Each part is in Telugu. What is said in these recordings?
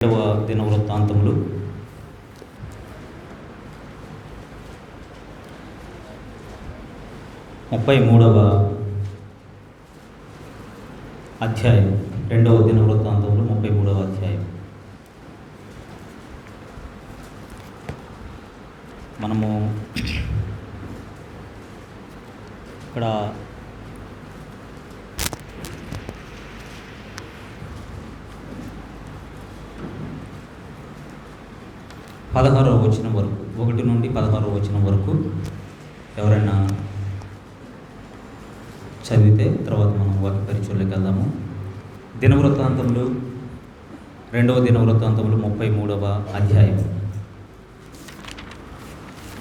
రెండవ దినవృత్తాంతములు 33వ అధ్యాయం. రెండవ దినవృత్తాంతములు 33వ అధ్యాయం. మనము ఇక్కడ 16వ వచనం వరకు, 1 నుండి 16వ వచనం వరకు ఎవరైనా చదివితే తర్వాత మనం వాక్య పరిచయంలోకి వెళ్దాము. దినవృత్తాంతములు, రెండవ దినవృత్తాంతములు 33వ అధ్యాయం.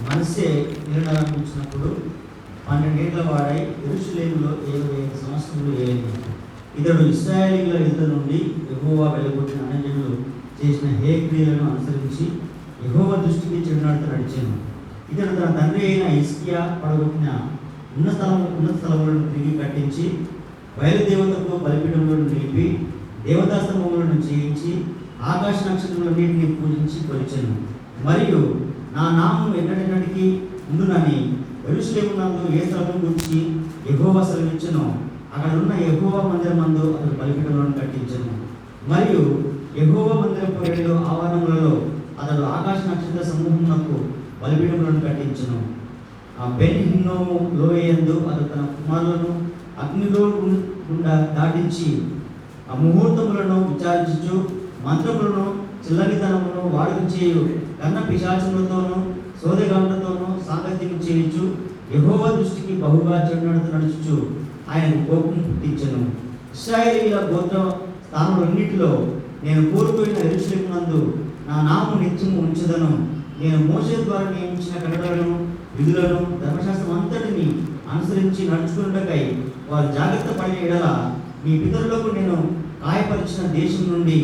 మనస్సే నిలనారంభించినప్పుడు 12 ఏళ్ల వాడై యెరూషలేములో 25 సంవత్సరములు ఏలిన. ఇతడు ఇశ్రాయేలీయుల ఎదుట నుండి యెహోవా వెలుగొట్టిన అన్యజనులు చేసిన హేయక్రియలను అనుసరించి యెహోవా దృష్టికి చెడునడత నడిచాను. ఇతడు తన తండ్రి అయిన హిజ్కియా పడగొట్టిన ఉన్నత స్థలములను తిరిగి కట్టించి, బయలుదేవతకు బలిపీఠములను నిలిపి, దేవతాస్తంభములను చేయించి, ఆకాశ నక్షత్రములన్నింటినీ పూజించి కొలిచెను. మరియు నా నామం ఎన్నటికి ఉండునని యెరూషలేమునందు ఏ స్థలము గురించి యెహోవా సెలవిచ్చెనో అక్కడున్న యెహోవా మందిరమందు అతడు బలిపీఠములను కట్టించెను. మరియు యెహోవా మందిరపు 2 ఆవరణములలో అతడు ఆకాశ నక్షత్ర సమూహమునకు బలిపీఠములను కట్టించెను. బెన్ హిన్నోము లోయయందు అతడు తన కుమారులను అగ్నిలో గుండా దాటించి ఆ ముహూర్తములను విచారించుచు, మంత్రములను చిల్లనితనమును వాడుక చేయు కన్న పిశాచములతోనూ సోదెగాండ్లతోనూ సాంగత్యం చేయించు యెహోవా దృష్టికి బహుగా చెడునడత నడుచుచు ఆయనకు కోపం పుట్టించెను. ఇశ్రాయేలీయుల గోత్ర స్థానములన్నిటిలో నేను కోల్పోయిన యెరూషలేమునందు నా నామము నిత్యము ఉంచుదను. నేను మోషే ద్వారా నియమించిన కట్టడలను, విధులను, ధర్మశాస్త్రం అంతటిని అనుసరించి నడుచుకున్నకై వారు జాగ్రత్త పడిన ఎడల మీ పితరులకు నేను గాయపరిచిన దేశం నుండి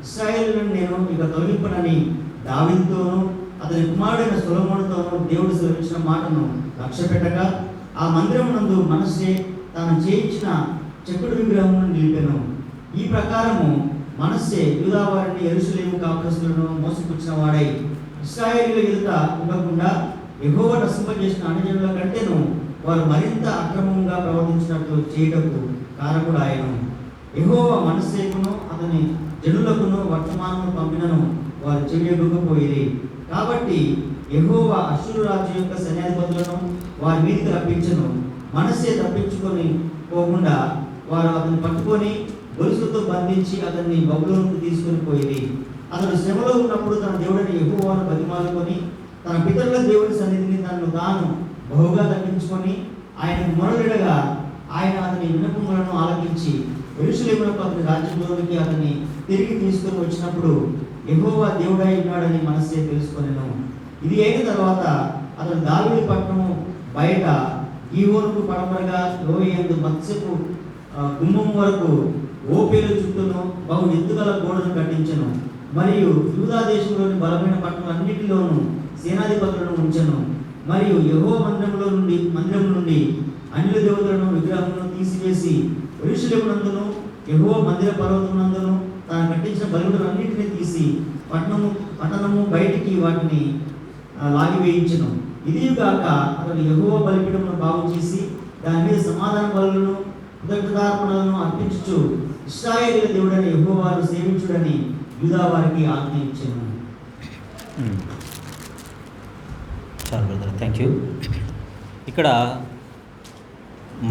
ఇశ్రాయేలులను నేను ఇక తొలగింపనని దావీదుతోనూ అతని కుమారుడైన సొలొమోనుతోనూ దేవుడు సెలవించిన మాటను లక్ష్యపెట్టగా ఆ మందిరమునందు మనస్సే తాను చేయించిన చెక్కుడు విగ్రహమును నిలిపెను. ఈ ప్రకారము మనస్సే యూదా వారిని యెరూషలేము కాపురస్తులను మోసపుచ్చిన వాడై ఇశ్రాయేలీయుల ఎదుట ఉండకుండా యెహోవా నశింపజేసిన అన్యజనుల కంటేను వారు మరింత అక్రమంగా ప్రవర్తించినట్లు చేయుటకు కారకుడు ఆయను. యెహోవా మనస్సేకును అతని జనులకును వర్తమానము పంపినను వారు చెవియొగ్గకపోయిరి. కాబట్టి యెహోవా అష్షూరు రాజు యొక్క సైన్యాధిపతులను వారి మీదకి రప్పించెను. మనస్సే తప్పించుకొని పోకుండా వారు అతన్ని పట్టుకొని గొలుసులతో బంధించి అతన్ని బబులోనుకు తీసుకొని పోయిరి. అతడు శ్రమలో ఉన్నప్పుడు తన దేవుడైన యెహోవాను బతిమాలుకొని తన పితరుల దేవుడి సన్నిధిని తనను తాను బహుగా తగ్గించుకొని ఆయనకు మొరలిడగా ఆయన అతని విన్నపములను ఆలకించి యెరూషలేమునకు అతని రాజ్యంలోనికి అతన్ని తిరిగి తీసుకొని వచ్చినప్పుడు యెహోవా దేవుడై ఉన్నాడని మనస్సే తెలుసుకొనెను. ఇది అయిన తర్వాత అతడు దావీదు పట్టణము బయట గీహోనుకు పడమరగా లోయయందు మత్స్యపు గుమ్మం వరకు ఓపేలు చుట్టూను బహు ఎత్తుగల గోడను కట్టించెను. మరియు యూదా దేశంలోని బలమైన పట్టణాలన్నిటిలోనూ సేనాధిపతులను ఉంచెను. మరియు యెహోవా మందిరము నుండి అన్యుల దేవతలను విగ్రహములను తీసివేసి యెరూషలేమునందును యెహోవా మందిర పర్వతమునందును తాను కట్టించిన బలిపీఠములన్నిటినీ తీసి పట్టణము బయటికి వాటిని లాగివేయించెను. ఇదిగాక అతడు యెహోవా బలిపీఠమును బాగు చేసి దాని మీద సమాధాన బలులను కృతజ్ఞతార్పణలను అర్పించుచు ఇశ్రాయేలీయుల దేవుడైన యెహోవాను సేవించుడని యూదా వారికి ఆజ్ఞ ఇచ్చెను. చాలు బ్రదర్, థ్యాంక్ యూ. ఇక్కడ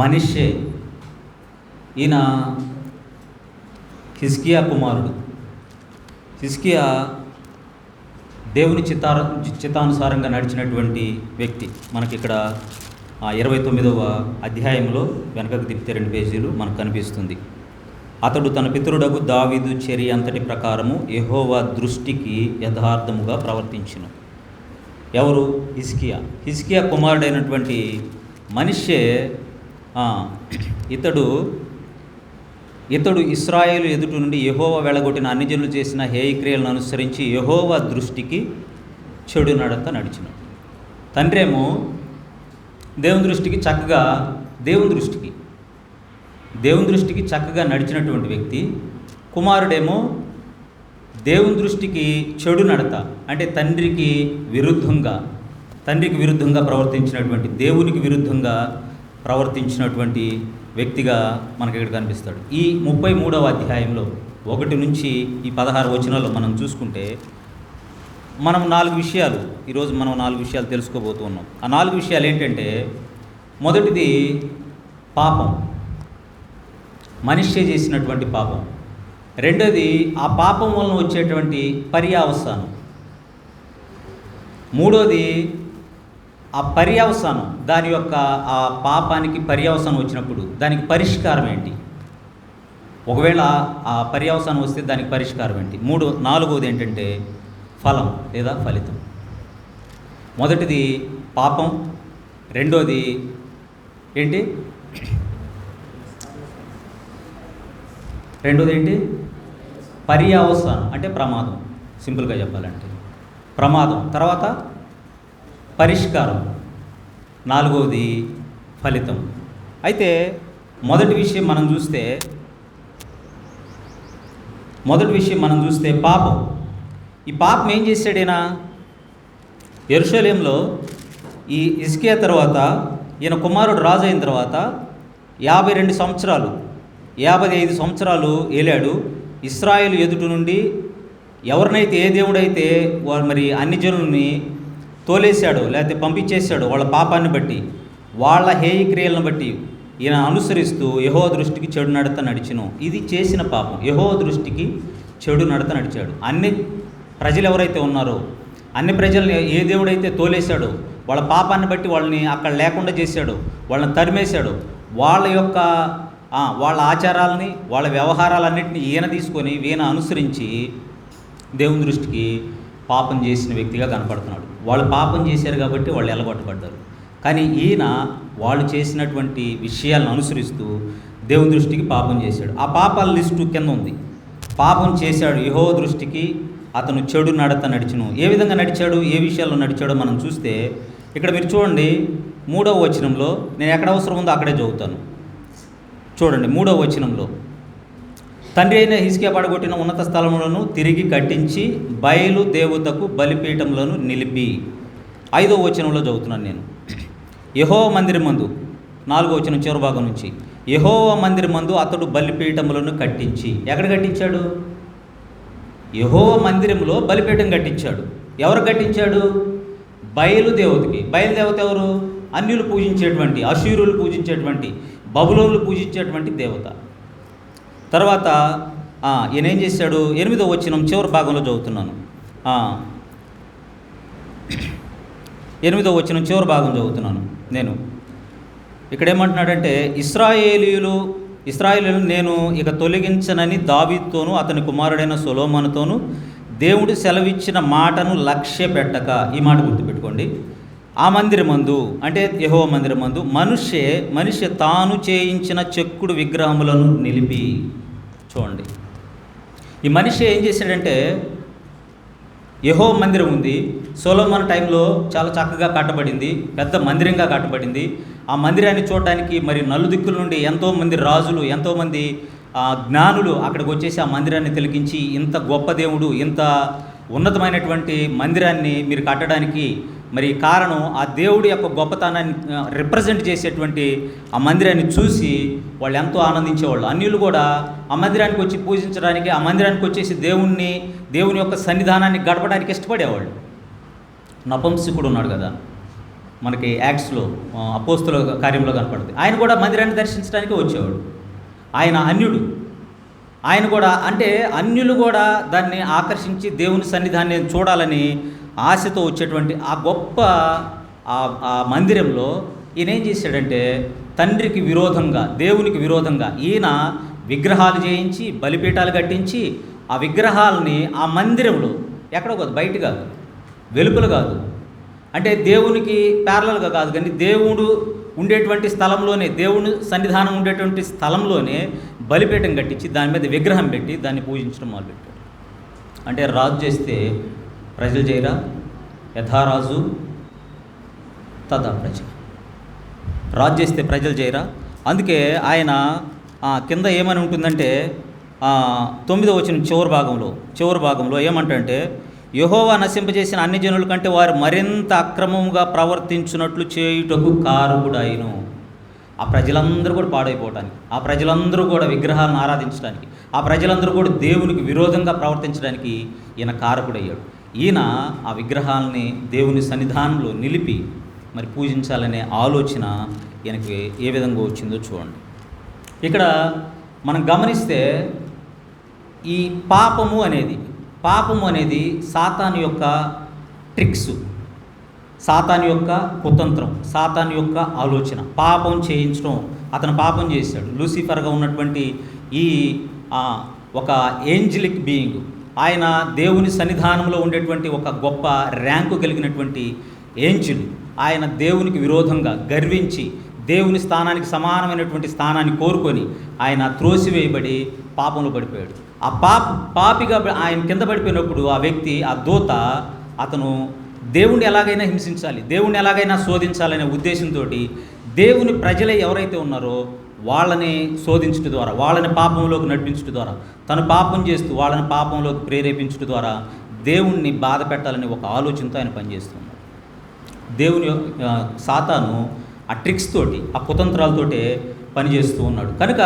మనష్షే, ఈయన హిజ్కియా కుమారుడు. హిజ్కియా దేవుని చిత్తానుసారంగా నడిచినటువంటి వ్యక్తి. మనకి ఇక్కడ 29వ అధ్యాయంలో వెనకకు తిప్పితే 2 పేజీలు మనకు కనిపిస్తుంది. అతడు తన పితరుడగు దావీదు చర్య అంతటి ప్రకారము యెహోవా దృష్టికి యథార్థముగా ప్రవర్తించును. ఎవరు? హిజ్కియా కుమారుడైనటువంటి మనష్షే. ఇతడు ఇశ్రాయేలు ఎదుటి నుండి యెహోవా వెళ్ళగొట్టిన అన్యజనులు చేసిన హేయక్రియలను అనుసరించి యెహోవా దృష్టికి చెడు నడత నడిచిన. తండ్రేమో దేవుని దృష్టికి చక్కగా నడిచినటువంటి వ్యక్తి. కుమారుడేమో దేవుని దృష్టికి చెడు నడత అంటే తండ్రికి విరుద్ధంగా ప్రవర్తించినటువంటి, దేవునికి విరుద్ధంగా ప్రవర్తించినటువంటి వ్యక్తిగా మనకి ఇక్కడ కనిపిస్తాడు. ఈ 33వ అధ్యాయంలో 1 నుంచి ఈ 16 వచనాల్లో మనం చూసుకుంటే మనం 4 విషయాలు ఈరోజు మనం 4 విషయాలు తెలుసుకోబోతూ ఉన్నాం. ఆ 4 విషయాలు ఏంటంటే, మొదటిది పాపం, మనిషి చేసినటువంటి పాపం. రెండోది ఆ పాపం వలన వచ్చేటువంటి పర్యవసానం. మూడోది ఆ పర్యవసానం, దాని యొక్క ఆ పాపానికి పర్యవసానం వచ్చినప్పుడు దానికి పరిష్కారం ఏంటి, ఒకవేళ ఆ పర్యవసానం వస్తే దానికి పరిష్కారం ఏంటి. నాలుగవది ఏంటంటే ఫలం లేదా ఫలితం. మొదటిది పాపం, రెండోది ఏంటి పర్యవసానం అంటే ప్రమాదం. సింపుల్గా చెప్పాలంటే ప్రమాదం, తర్వాత పరిష్కారం, నాలుగవది ఫలితం. అయితే మొదటి విషయం మనం చూస్తే పాపం. ఈ పాపం ఏం చేశాడైనా యెరూషలేములో ఈ హిజ్కియా తర్వాత ఈయన కుమారుడు రాజు అయిన తర్వాత 52 సంవత్సరాలు 55 సంవత్సరాలు ఏలాడు. ఇశ్రాయేలు ఎదుటి నుండి ఎవరినైతే, ఏ దేవుడైతే వారు మరి అన్ని జనుల్ని తోలేశాడో లేకపోతే పంపించేశాడో వాళ్ళ పాపాన్ని బట్టి, వాళ్ళ హేయ క్రియలను బట్టి ఈయన అనుసరిస్తూ యెహోవా దృష్టికి చెడు నడత నడిచెను. ఇది చేసిన పాపం. యెహోవా దృష్టికి చెడు నడత నడిచాడు. అన్ని ప్రజలు ఎవరైతే ఉన్నారో, అన్ని ప్రజల్ని ఏ దేవుడైతే తోలేశాడో వాళ్ళ పాపాన్ని బట్టి వాళ్ళని అక్కడ లేకుండా చేశాడో, వాళ్ళని తరిమేశాడో, వాళ్ళ ఆచారాలని, వాళ్ళ వ్యవహారాలన్నింటినీ ఈయన తీసుకొని ఈయన అనుసరించి దేవుని దృష్టికి పాపం చేసిన వ్యక్తిగా కనపడుతున్నాడు. వాళ్ళు పాపం చేశారు కాబట్టి వాళ్ళు ఎలగొట్టబడ్డారు. కానీ ఈయన వాళ్ళు చేసినటువంటి విషయాలను అనుసరిస్తూ దేవుని దృష్టికి పాపం చేశాడు. ఆ పాపాల లిస్టు కింద ఉంది. పాపం చేశాడు, యెహోవా దృష్టికి అతను చెడు నడత నడిచెను. ఏ విధంగా నడిచాడు, ఏ విషయాల్లో నడిచాడో మనం చూస్తే ఇక్కడ మీరు చూడండి 3వ వచనంలో, నేను ఎక్కడ అవసరం ఉందో అక్కడే చదువుతాను. చూడండి 3వ వచనంలో, తండ్రి అయిన హిజ్కియా పడగొట్టిన ఉన్నత స్థలములను తిరిగి కట్టించి బయలు దేవతకు బలిపీఠములను నిలిపి. 5వ వచనంలో చదువుతున్నాను నేను. యెహోవా మందిరమందు, 4వ వచనం చివరి భాగం నుంచి, యెహోవా మందిరమందు అతడు బలిపీఠములను కట్టించి. ఎక్కడ కట్టించాడు? యెహోవా మందిరంలో బలిపీఠం కట్టించాడు. ఎవరు కట్టించాడు? బయలుదేవతకి. బయలుదేవత ఎవరు? అన్యులు పూజించేటువంటి, అశూరులు పూజించేటువంటి, బబులోనులు పూజించేటువంటి దేవత. తర్వాత ఈయన ఏం చేశాడు? 8వ వచనం చివరి భాగంలో చదువుతున్నాను. 8వ వచనం చివరి భాగం చదువుతున్నాను నేను. ఇక్కడ ఏమంటున్నాడంటే, ఇశ్రాయేలీయులు నేను ఇక తొలగించనని దావీదుతోనూ అతని కుమారుడైన సొలొమోనుతోనూ దేవుడు సెలవిచ్చిన మాటను లక్ష్య పెట్టక. ఈ మాట గుర్తుపెట్టుకోండి. ఆ మందిరమందు అంటే యెహోవా మందిరమందు మనిషి తాను చేయించిన చెక్కుడు విగ్రహములను నిలిపి. చూడండి, ఈ మనిషి ఏం చేశాడంటే, యెహోవా మందిరం ఉంది, సొలొమోను టైంలో చాలా చక్కగా కట్టబడింది, పెద్ద మందిరంగా కట్టబడింది. ఆ మందిరాన్ని చూడడానికి మరి నలుదిక్కుల నుండి ఎంతోమంది రాజులు, ఎంతోమంది జ్ఞానులు అక్కడికి వచ్చేసి ఆ మందిరాన్ని తిలకించి, ఇంత గొప్ప దేవుడు, ఇంత ఉన్నతమైనటువంటి మందిరాన్ని మీరు కట్టడానికి మరి కారణం ఆ దేవుడి యొక్క గొప్పతనాన్ని రిప్రజెంట్ చేసేటువంటి ఆ మందిరాన్ని చూసి వాళ్ళు ఎంతో ఆనందించేవాళ్ళు. అన్యులు కూడా ఆ మందిరానికి వచ్చి పూజించడానికి, ఆ మందిరానికి వచ్చేసి దేవుని యొక్క సన్నిధానాన్ని గడపడానికి ఇష్టపడేవాళ్ళు. నపుంసకుడు ఉన్నాడు కదా మనకి యాక్ట్స్లో, అపోస్తుల కార్యంలో కనపడుతుంది. ఆయన కూడా మందిరాన్ని దర్శించడానికి వచ్చేవాడు. ఆయన అన్యుడు. ఆయన కూడా అంటే అన్యులు కూడా దాన్ని ఆకర్షించి దేవుని సన్నిధాన్ని చూడాలని ఆశతో వచ్చేటువంటి ఆ గొప్ప ఆ మందిరంలో ఈయన ఏం చేశాడంటే, తండ్రికి విరోధంగా, దేవునికి విరోధంగా ఈయన విగ్రహాలు చేయించి బలిపీఠాలు కట్టించి ఆ విగ్రహాలని ఆ మందిరంలో ఎక్కడో కాదు, బయట కాదు, వెలుపల కాదు, అంటే దేవునికి ప్యారలల్గా కాదు, కానీ దేవుడు ఉండేటువంటి స్థలంలోనే, దేవుని సన్నిధానం ఉండేటువంటి స్థలంలోనే బలిపీఠం కట్టించి దాని మీద విగ్రహం పెట్టి దాన్ని పూజించడం మొదలుపెట్టాడు. అంటే రాజు చేస్తే ప్రజలు చేయరా? యథారాజు తదా ప్రజ. రాజు చేస్తే ప్రజలు చేయరా? అందుకే ఆయన కింద ఏమని ఉంటుందంటే, 9వ వచనం చివరి భాగంలో ఏమంటే, యెహోవా నశింపజేసిన అన్ని జనుల కంటే వారు మరింత అక్రమముగా ప్రవర్తించున్నట్లు చేయుటకు కారకుడాయను. ఆ ప్రజలందరూ కూడా పాడైపోవటానికి, ఆ ప్రజలందరూ కూడా విగ్రహాలను ఆరాధించడానికి, ఆ ప్రజలందరూ కూడా దేవునికి విరోధంగా ప్రవర్తించడానికి ఈయన కారకుడయ్యాడు. ఈయన ఆ విగ్రహాలని దేవుని సన్నిధానంలో నిలిపి మరి పూజించాలనే ఆలోచన ఈయనకి ఏ విధంగా వచ్చిందో చూడండి. ఇక్కడ మనం గమనిస్తే ఈ పాపము అనేది సాతాను యొక్క ట్రిక్స్, సాతాను యొక్క కుతంత్రం, సాతాను యొక్క ఆలోచన. పాపం చేయించడం, అతను పాపం చేశాడు. లూసిఫర్గా ఉన్నటువంటి ఈ ఒక ఏంజలిక్ బీయింగ్, ఆయన దేవుని సన్నిధానంలో ఉండేటువంటి ఒక గొప్ప ర్యాంకు కలిగినటువంటి ఏంజిల్, ఆయన దేవునికి విరోధంగా గర్వించి దేవుని స్థానానికి సమానమైనటువంటి స్థానాన్ని కోరుకొని ఆయన త్రోసివేయబడి పాపంలో పడిపోయాడు. ఆ పాపిగా ఆయన కింద పడిపోయినప్పుడు ఆ వ్యక్తి, ఆ దూత, అతను దేవుణ్ణి ఎలాగైనా హింసించాలి, దేవుణ్ణి ఎలాగైనా శోధించాలనే ఉద్దేశంతో దేవుని ప్రజలే ఎవరైతే ఉన్నారో వాళ్ళని శోధించడం ద్వారా, వాళ్ళని పాపంలోకి నడిపించడం ద్వారా, తను పాపం చేస్తూ వాళ్ళని పాపంలోకి ప్రేరేపించడం ద్వారా దేవుణ్ణి బాధ పెట్టాలని ఒక ఆలోచనతో ఆయన పనిచేస్తున్నాడు. సాతాను ఆ ట్రిక్స్ తోటి, ఆ కుతంత్రాలతోటే పనిచేస్తూ ఉన్నాడు. కనుక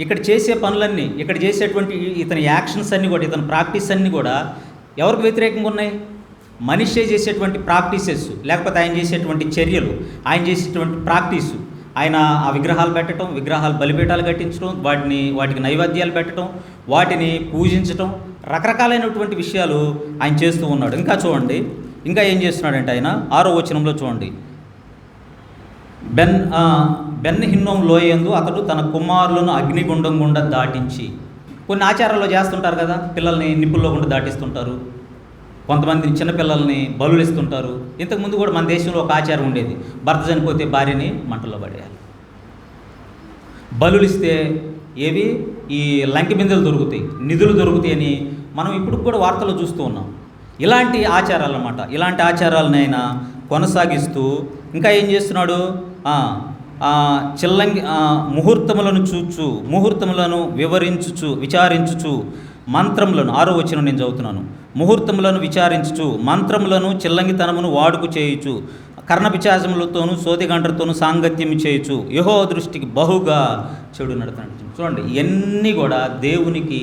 ఇక్కడ చేసే పనులన్నీ, ఇక్కడ చేసేటువంటి ఇతని యాక్షన్స్ అన్నీ కూడా, ఇతని ప్రాక్టీస్ అన్నీ కూడా ఎవరికి వ్యతిరేకంగా ఉన్నాయి? మనిషే చేసేటువంటి ప్రాక్టీసెస్, లేకపోతే ఆయన చేసేటువంటి చర్యలు, ఆయన చేసేటువంటి ప్రాక్టీసు, ఆయన ఆ విగ్రహాలు పెట్టడం, విగ్రహాలు బలిపీఠాలు కట్టించడం, వాటికి నైవేద్యాలు పెట్టడం, వాటిని పూజించడం, రకరకాలైనటువంటి విషయాలు ఆయన చేస్తూ ఉన్నాడు. ఇంకా చూడండి, ఇంకా ఏం చేస్తున్నాడంటే ఆయన 6వ వచనంలో చూడండి, బెన్ హిన్నోం లోయందు అతడు తన కుమారులను అగ్నిగుండం గుండా దాటించి. కొన్ని ఆచారాల్లో చేస్తుంటారు కదా, పిల్లల్ని నిప్పుల్లో గుండా దాటిస్తుంటారు, కొంతమంది చిన్నపిల్లల్ని బలులు ఇస్తుంటారు. ఇంతకుముందు కూడా మన దేశంలో ఒక ఆచారం ఉండేది, భర్త చనిపోతే భార్యని మంటల్లో పడేయాలి. బలులు ఇస్తే ఏవి, ఈ లంకి బిందెలు దొరుకుతాయి, నిధులు దొరుకుతాయి అని మనం ఇప్పుడు కూడా వార్తలు చూస్తూ ఉన్నాం. ఇలాంటి ఆచారాలు అన్నమాట. ఇలాంటి ఆచారాలను ఆయన కొనసాగిస్తూ ఇంకా ఏం చేస్తున్నాడు, ముహూర్తములను విచారించుచు మంత్రములను, 6వ వచనం నేను చదువుతున్నాను, ముహూర్తములను విచారించుచు మంత్రములను చిల్లంగితనమును వాడుకు చేయుచు కర్ణపిచాచములతోనూ సోదిగంటలతోనూ సాంగత్యము చేయుచు యెహోవా దృష్టికి బహుగా చెడు నడతనట్టు. చూడండి, ఇవన్నీ కూడా దేవునికి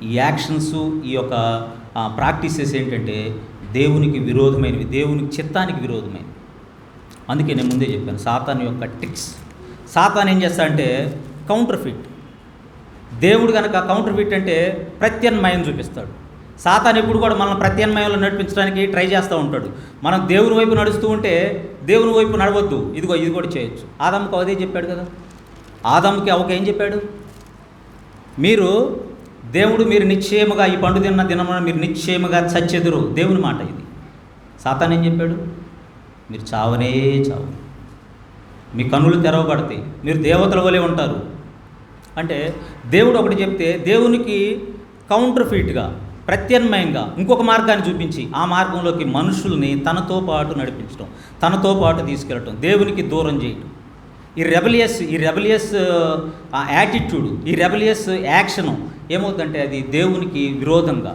ఈ యాక్షన్స్, ఈ యొక్క ప్రాక్టీసెస్ ఏంటంటే దేవునికి విరోధమైనవి, దేవునికి చిత్తానికి విరోధమైనవి. అందుకే నేను ముందే చెప్పాను, సాతాను యొక్క ట్రిక్స్. సాతాను ఏం చేస్తాడంటే కౌంటర్ ఫిట్. దేవుడు కనుక కౌంటర్ ఫిట్ అంటే ప్రత్యామ్నాయం చూపిస్తాడు. సాతాను ఎప్పుడు కూడా మనల్ని ప్రత్యామ్నాయంలో నడిపించడానికి ట్రై చేస్తూ ఉంటాడు. మనం దేవుని వైపు నడుస్తూ ఉంటే దేవుని వైపు నడవద్దు, ఇది కూడా చేయొచ్చు. ఆదాముకు అదే చెప్పాడు కదా. ఆదాముకి అవక ఏం చెప్పాడు, మీరు నిశ్చయముగా ఈ పండు తిన్న దినమున మీరు నిశ్చయముగా చచ్చెదురు. దేవుని మాట ఇది. సాతాను ఏం చెప్పాడు, మీరు చావనే చావు, మీ కన్నులు తెరవబడతాయి, మీరు దేవతల వలె ఉంటారు. అంటే దేవుడు ఒకటి చెప్తే దేవునికి కౌంటర్ ఫీట్గా, ప్రత్యామ్నాయంగా ఇంకొక మార్గాన్ని చూపించి ఆ మార్గంలోకి మనుషుల్ని తనతో పాటు నడిపించడం, తనతో పాటు తీసుకెళ్ళటం, దేవునికి దూరం చేయటం. ఈ రెబలియస్ యాటిట్యూడ్, ఈ రెబలియస్ యాక్షను ఏమవుతుందంటే అది దేవునికి విరోధంగా.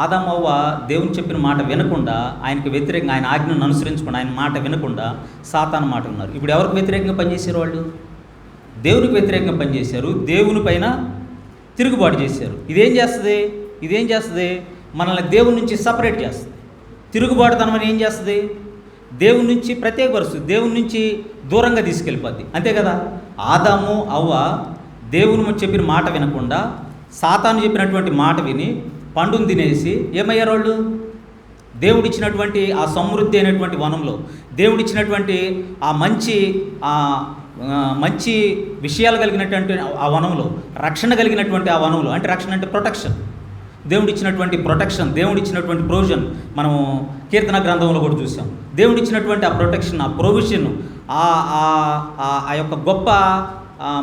ఆదాము అవ్వ దేవుని చెప్పిన మాట వినకుండా, ఆయనకి వ్యతిరేకంగా, ఆయన ఆజ్ఞను అనుసరించకుండా, ఆయన మాట వినకుండా సాతాను మాట ఉన్నారు. ఇప్పుడు ఎవరికి వ్యతిరేకంగా పనిచేశారు? వాళ్ళు దేవునికి వ్యతిరేకంగా పనిచేశారు, దేవుని పైన తిరుగుబాటు చేశారు. ఇదేం చేస్తుంది? మనల్ని దేవుని నుంచి సపరేట్ చేస్తుంది. తిరుగుబాటుతనం అని ఏం చేస్తుంది? దేవుని నుంచి ప్రత్యేకపరుస్తుంది, దేవుని నుంచి దూరంగా తీసుకెళ్ళిపోద్ది. అంతే కదా. ఆదాము అవ్వ దేవుని చెప్పిన మాట వినకుండా సాతాను చెప్పినటువంటి మాట విని పండును తినేసి ఏమయ్యారు వాళ్ళు? దేవుడిచ్చినటువంటి ఆ సమృద్ధి అయినటువంటి వనంలో, దేవుడిచ్చినటువంటి ఆ మంచి విషయాలు కలిగినటువంటి ఆ వనంలో, రక్షణ కలిగినటువంటి ఆ వనంలో, అంటే రక్షణ అంటే ప్రొటెక్షన్, దేవుడిచ్చినటువంటి ప్రొటెక్షన్, దేవుడిచ్చినటువంటి ప్రొవిజన్ మనము కీర్తన గ్రంథంలో కూడా చూసాం. దేవుడిచ్చినటువంటి ఆ ప్రొటెక్షన్, ఆ ప్రొవిజన్, ఆ యొక్క గొప్ప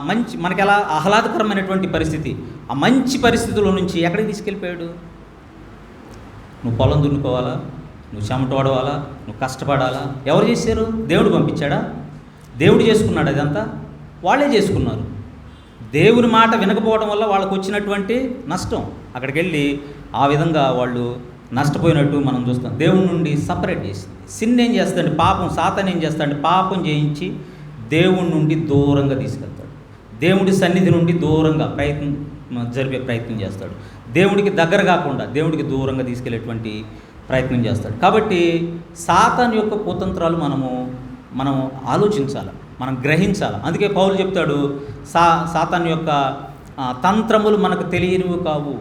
మంచి, మనకి ఎలా ఆహ్లాదకరమైనటువంటి పరిస్థితి, ఆ మంచి పరిస్థితుల నుంచి ఎక్కడికి తీసుకెళ్ళిపోయాడు? నువ్వు పొలం దున్నుకోవాలా, నువ్వు చెమట పడవాలా, నువ్వు కష్టపడాలా? ఎవరు చేశారు? దేవుడు పంపించాడా? దేవుడు చేసుకున్నాడు? అదంతా వాళ్ళే చేసుకున్నారు. దేవుని మాట వినకపోవడం వల్ల వాళ్ళకు వచ్చినటువంటి నష్టం. అక్కడికి వెళ్ళి ఆ విధంగా వాళ్ళు నష్టపోయినట్టు మనం చూస్తాం. దేవుని నుండి సపరేట్ చేసింది. సిన్ ఏం చేస్తాడంటే, పాపం, సాతాను ఏం చేస్తాడంటే పాపం చేయించి దేవుని నుండి దూరంగా తీసుకెళ్తాడు. దేవుడి సన్నిధి నుండి దూరంగా జరిపే ప్రయత్నం చేస్తాడు. దేవుడికి దగ్గర కాకుండా దేవుడికి దూరంగా తీసుకెళ్లేటువంటి ప్రయత్నం చేస్తాడు. కాబట్టి సాతాను యొక్క కుతంత్రాలు మనం ఆలోచించాలి, మనం గ్రహించాలి. అందుకే పౌలు చెప్తాడు, సాతాను యొక్క తంత్రములు మనకు తెలియనివి కావు.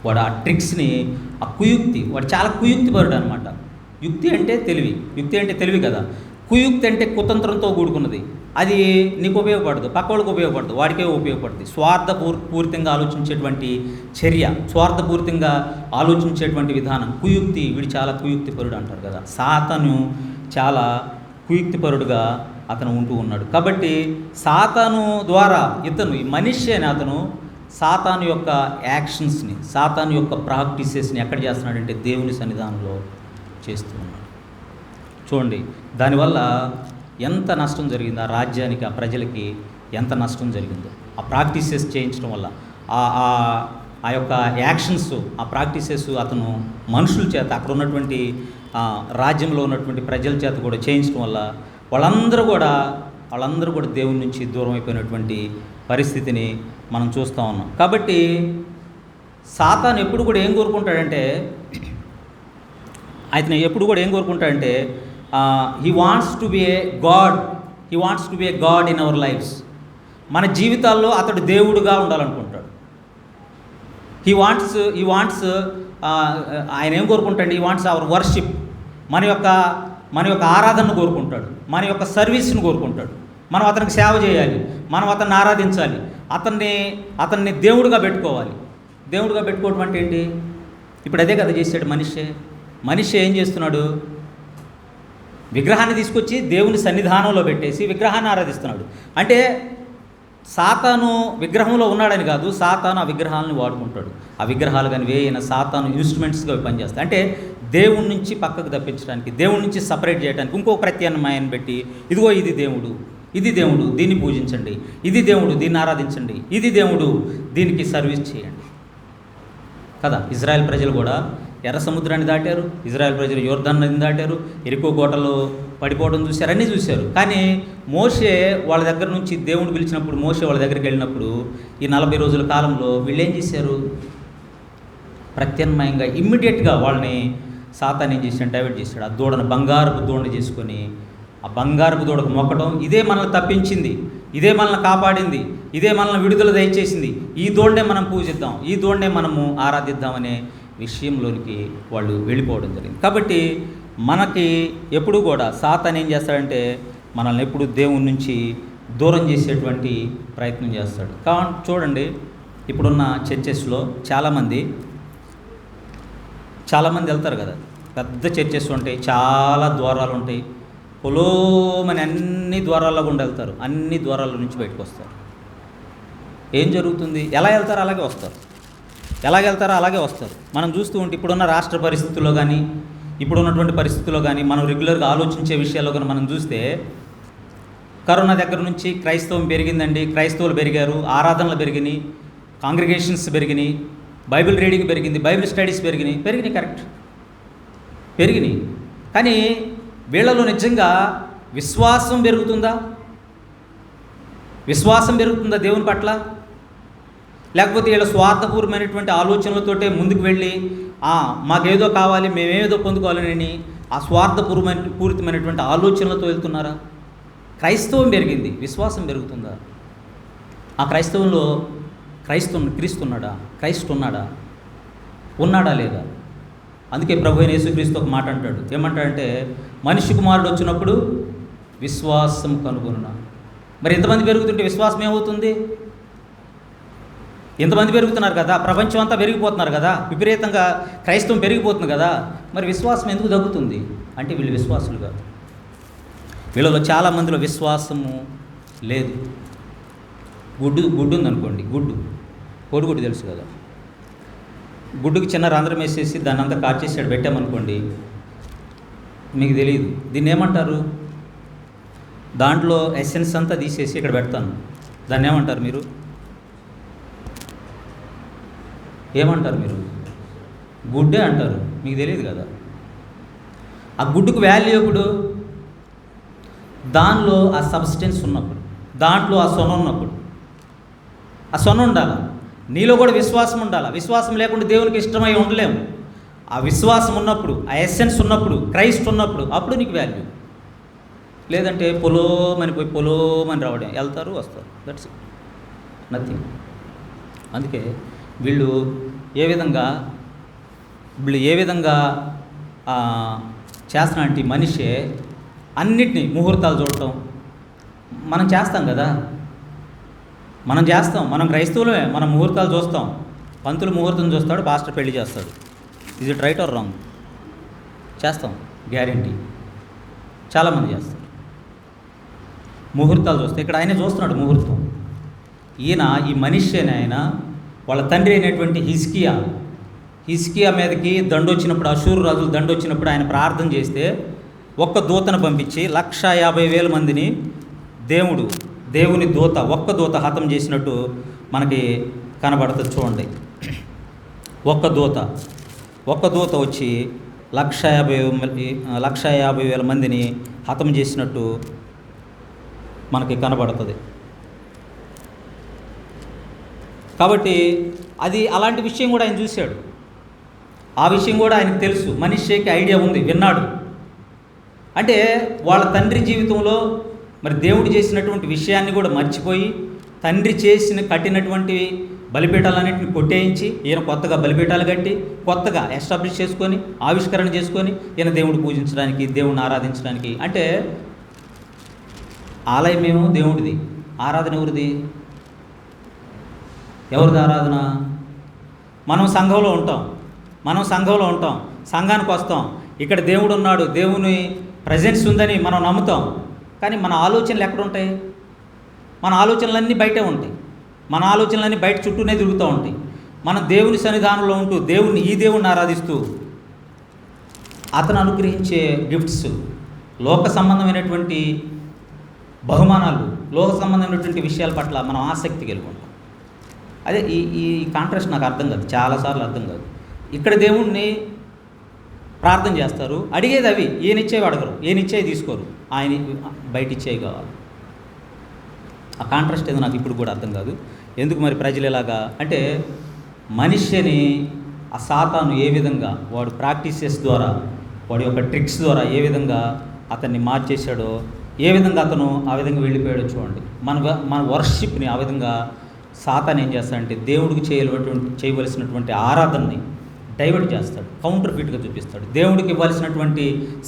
వాడు ఆ ట్రిక్స్ని, ఆ కుయుక్తి, వాడు చాలా కుయుక్తిపరుడు అనమాట. యుక్తి అంటే తెలివి కదా. కుయుక్తి అంటే కుతంత్రంతో కూడుకున్నది. అది నీకు ఉపయోగపడదు, పక్క వాళ్ళకి ఉపయోగపడదు, వాడికే ఉపయోగపడుతుంది. స్వార్థపూరితంగా ఆలోచించేటువంటి చర్య, స్వార్థపూరితంగా ఆలోచించేటువంటి విధానం, కుయుక్తి. వీడు చాలా కుయుక్తిపరుడు అంటారు కదా. సాతాను చాలా కుయుక్తిపరుడుగా అతను ఉంటూ ఉన్నాడు. కాబట్టి సాతాను ద్వారా ఈ మనిషి అని అతను సాతాను యొక్క యాక్షన్స్ని, సాతాను యొక్క ప్రాక్టీసెస్ని ఎక్కడ చేస్తున్నాడంటే దేవుని సన్నిధానంలో చేస్తూ ఉన్నాడు. చూడండి, దానివల్ల ఎంత నష్టం జరిగిందో ఆ రాజ్యానికి, ఆ ప్రజలకి ఎంత నష్టం జరిగిందో ఆ ప్రాక్టీసెస్ చేయించడం వల్ల. ఆ యొక్క యాక్షన్స్, ఆ ప్రాక్టీసెస్ అతను మనుషుల చేత, అక్కడ ఉన్నటువంటి రాజ్యంలో ఉన్నటువంటి ప్రజల చేత కూడా చేయించడం వల్ల వాళ్ళందరూ కూడా దేవుని నుంచి దూరం అయిపోయినటువంటి పరిస్థితిని మనం చూస్తూ ఉన్నాం. కాబట్టి సాతాను ఎప్పుడు కూడా ఏం కోరుకుంటాడంటే he wants to be a God in our lifes. మన జీవితాల్లో అతడు దేవుడుగా ఉండాలనుకుంటాడు. హీ వాంట్స్ ఆయన ఏం కోరుకుంటాడు? He wants hour worship. మన యొక్క ఆరాధనను కోరుకుంటాడు, మన యొక్క సర్వీస్ను కోరుకుంటాడు. మనం అతనికి సేవ చేయాలి, మనం అతన్ని ఆరాధించాలి, అతన్ని దేవుడిగా పెట్టుకోవాలి. దేవుడిగా పెట్టుకోవడం అంటే ఏంటి? ఇప్పుడు అదే కదా చేశాడు మనిషి ఏం చేస్తున్నాడు? విగ్రహాన్ని తీసుకొచ్చి దేవుని సన్నిధానంలో పెట్టేసి విగ్రహాన్ని ఆరాధిస్తున్నాడు. అంటే సాతాను విగ్రహంలో ఉన్నాడని కాదు, సాతాను ఆ విగ్రహాలను వాడుకుంటాడు. ఆ విగ్రహాలు కానీ వేయైన సాతాను ఇన్స్ట్రుమెంట్స్గా పనిచేస్తాయి. అంటే దేవుడి నుంచి పక్కకు తప్పించడానికి, దేవుడి నుంచి సపరేట్ చేయడానికి ఇంకో ప్రత్యామ్నాయాన్ని పెట్టి, ఇదిగో ఇది దేవుడు, దీన్ని పూజించండి, ఇది దేవుడు, దీన్ని ఆరాధించండి, ఇది దేవుడు, దీనికి సర్వీస్ చేయండి కదా. ఇజ్రాయెల్ ప్రజలు కూడా ఎర్ర సముద్రాన్ని దాటారు, ఇజ్రాయెల్ ప్రజలు యోర్దాను నదిని దాటారు, ఎరికో కోటలో పడిపోవడం చూశారు, అన్నీ చూశారు. కానీ మోషే వాళ్ళ దగ్గర నుంచి దేవుడు పిలిచినప్పుడు, మోషే వాళ్ళ దగ్గరికి వెళ్ళినప్పుడు ఈ 40 రోజుల కాలంలో వీళ్ళు ఏం చేశారు? ప్రత్యామ్నాయంగా ఇమ్మీడియట్గా వాళ్ళని సాతాను ఏం చేశాడు? డైవర్ట్ చేశాడు. ఆ దూడను బంగారపు దూడను చేసుకొని ఆ బంగారపు దూడకు మొక్కడం, ఇదే మనల్ని తప్పించింది, ఇదే మనల్ని కాపాడింది, ఇదే మనల్ని విడుదల దయచేసింది, ఈ దూడనే మనం పూజిద్దాం, ఈ దూడనే మనము ఆరాధిద్దామనే విషయంలోనికి వాళ్ళు వెళ్ళిపోవడం జరిగింది. కాబట్టి మనకి ఎప్పుడు కూడా సాతాను ఏం చేస్తాడంటే మనల్ని ఎప్పుడు దేవుని నుంచి దూరం చేసేటువంటి ప్రయత్నం చేస్తాడు. కాబట్టి చూడండి, ఇప్పుడున్న చర్చెస్లో చాలామంది వెళ్తారు కదా, పెద్ద చర్చెస్ ఉంటాయి, చాలా ద్వారాలు ఉంటాయి, పొలోమని అన్ని ద్వారాల్లో గుండా వెళ్తారు, అన్ని ద్వారాల నుంచి బయటకు వస్తారు. ఏం జరుగుతుంది? ఎలా వెళ్తారో అలాగే వస్తారు. మనం చూస్తూ ఉంటే ఇప్పుడున్న రాష్ట్ర పరిస్థితుల్లో కానీ, ఇప్పుడున్నటువంటి పరిస్థితుల్లో కానీ, మనం రెగ్యులర్గా ఆలోచించే విషయాల్లో కానీ మనం చూస్తే, కరోనా దగ్గర నుంచి క్రైస్తవం పెరిగిందండి, క్రైస్తవులు పెరిగారు, ఆరాధనలు పెరిగినాయి, కాంగ్రిగేషన్స్ పెరిగినాయి, బైబిల్ రీడింగ్ పెరిగింది, బైబిల్ స్టడీస్ పెరిగినాయి, కరెక్ట్ పెరిగినాయి. కానీ వీళ్ళలో నిజంగా విశ్వాసం పెరుగుతుందా దేవుని పట్ల? లేకపోతే వీళ్ళ స్వార్థపూర్వమైనటువంటి ఆలోచనలతోటే ముందుకు వెళ్ళి మాకేదో కావాలి, మేమేదో పొందుకోవాలని ఆ స్వార్థపూరితమైనటువంటి ఆలోచనలతో వెళ్తున్నారా? క్రైస్తవం పెరిగింది, విశ్వాసం పెరుగుతుందా? ఆ క్రైస్తవంలో క్రీస్తు ఉన్నాడా లేదా? అందుకే ప్రభు అయిన యేసుక్రీస్తు ఒక మాట అంటాడు. ఏమంటాడంటే, మనిషి కుమారుడు వచ్చినప్పుడు విశ్వాసం కనుగొనునా. మరి ఎంతమంది పెరుగుతుంటే విశ్వాసం ఏమవుతుంది? ఎంతమంది పెరుగుతున్నారు కదా, ప్రపంచం అంతా పెరిగిపోతున్నారు కదా, విపరీతంగా క్రైస్తవం పెరిగిపోతుంది కదా, మరి విశ్వాసం ఎందుకు తగ్గుతుంది? అంటే వీళ్ళు విశ్వాసులు కాదు. వీళ్ళలో చాలామందిలో విశ్వాసము లేదు. గుడ్డు ఉందనుకోండి, కోడిగుడ్డు తెలుసు కదా, గుడ్డుకి చిన్న రంధ్రం వేసేసి దాన్ని అంతా కార్చేసాడు పెట్టామనుకోండి, మీకు తెలియదు దీన్ని ఏమంటారు, దాంట్లో ఎసెన్స్ అంతా తీసేసి ఇక్కడ పెడతాను, దాన్ని ఏమంటారు మీరు? ఏమంటారు మీరు? గుడ్డే అంటారు. మీకు తెలియదు కదా. ఆ గుడ్డుకు వాల్యూ ఎప్పుడు? దానిలో ఆ సబ్స్టెన్స్ ఉన్నప్పుడు, దాంట్లో ఆ సొన ఉన్నప్పుడు. ఆ సొన ఉండాలి. నీలో కూడా విశ్వాసం ఉండాలి. విశ్వాసం లేకుండా దేవునికి ఇష్టమై ఉండలేము. ఆ విశ్వాసం ఉన్నప్పుడు, ఆ ఎస్సెన్స్ ఉన్నప్పుడు, క్రైస్ట్ ఉన్నప్పుడు, అప్పుడు నీకు వాల్యూ. లేదంటే పొలోమని పోయి పొలోమని రావడం, వెళ్తారు వస్తారు, దట్స్ ఇట్, నథింగ్. అందుకే వీళ్ళు ఏ విధంగా చేస్తున్నారంటే మనిషే అన్నిటినీ ముహూర్తాలు చూడటం. మనం చేస్తాం కదా, మనం క్రైస్తవులమే, మనం ముహూర్తాలు చూస్తాం. పంతులు ముహూర్తం చూస్తాడు, పాస్టర్ పెళ్లి చేస్తాడు. Is it right are wrong? చేస్తాం, గ్యారెంటీ. చాలామంది చేస్తారు. ముహూర్తాలు చూస్తే ఇక్కడ ఆయన చూస్తున్నాడు ముహూర్తం. ఈ మనిషిని ఆయన వాళ్ళ తండ్రి అయినటువంటి హిజ్కియా మీదకి దండొచ్చినప్పుడు, అషూరు రాజులు దండొచ్చినప్పుడు ఆయన ప్రార్థన చేస్తే ఒక్క దూతను పంపించి 150,000 మందిని దేవుని ఒక్క దూత హతం చేసినట్టు మనకి కనబడుతుంది. చూడండి, ఒక్క దూత వచ్చి 150,000 మందిని హతం చేసినట్టు మనకి కనబడుతుంది. కాబట్టి అది అలాంటి విషయం కూడా ఆయన చూశాడు. ఆ విషయం కూడా ఆయనకు తెలుసు. మనిషికి ఐడియా ఉంది, విన్నాడు. అంటే వాళ్ళ తండ్రి జీవితంలో మరి దేవుడు చేసినటువంటి విషయాన్ని కూడా మర్చిపోయి, తండ్రి కట్టినటువంటి బలిపీఠాలన్నింటిని కొట్టేయించి ఈయన కొత్తగా బలిపీఠాలు కట్టి కొత్తగా ఎస్టాబ్లిష్ చేసుకొని ఆవిష్కరణ చేసుకొని ఈయన దేవుడు పూజించడానికి, దేవుడిని ఆరాధించడానికి. అంటే ఆలయమేమో దేవుడిది, ఆరాధన ఎవరిది? ఆరాధన? మనం సంఘంలో ఉంటాం, సంఘానికి వస్తాం, ఇక్కడ దేవుడు ఉన్నాడు, దేవుని ప్రజెన్స్ ఉందని మనం నమ్ముతాం. కానీ మన ఆలోచనలు ఎక్కడ ఉంటాయి? మన ఆలోచనలన్నీ బయటే ఉంటాయి. మన ఆలోచనలన్నీ బయట చుట్టూనే తిరుగుతూ ఉంటాయి. మనం దేవుని సన్నిధానంలో ఉంటూ దేవుణ్ణి ఆరాధిస్తూ అతను అనుగ్రహించే గిఫ్ట్స్, లోక సంబంధమైనటువంటి బహుమానాలు, లోక సంబంధమైనటువంటి విషయాల పట్ల మనం ఆసక్తి కలిగి ఉంటాం. అదే ఈ కాంట్రాస్ట్ నాకు అర్థం కాదు, చాలాసార్లు అర్థం కాదు. ఇక్కడ దేవుణ్ణి ప్రార్థన చేస్తారు, అడిగేది అవి, ఈయనిచ్చేవి అడగరు, ఈయనిచ్చేవి తీసుకోరు, ఆయన బయట ఇచ్చేవి కావాలి. ఆ కాంట్రాస్ట్ ఏదో నాకు ఇప్పుడు కూడా అర్థం కాదు. ఎందుకు మరి ప్రజలు ఎలాగా అంటే, మనిషిని ఆ సాతాను ఏ విధంగా వాడు ప్రాక్టీసెస్ ద్వారా, వాడి యొక్క ట్రిక్స్ ద్వారా ఏ విధంగా అతన్ని మార్చేశాడో, ఏ విధంగా అతను ఆ విధంగా వెళ్ళిపోయాడో చూడండి. మన వర్షిప్ని ఆ విధంగా సాతాను ఏం చేస్తాడంటే, దేవుడికి చేయవలసినటువంటి ఆరాధనని డైవర్ట్ చేస్తాడు, కౌంటర్ ఫిట్గా చూపిస్తాడు. దేవుడికి ఇవ్వాల్సినటువంటి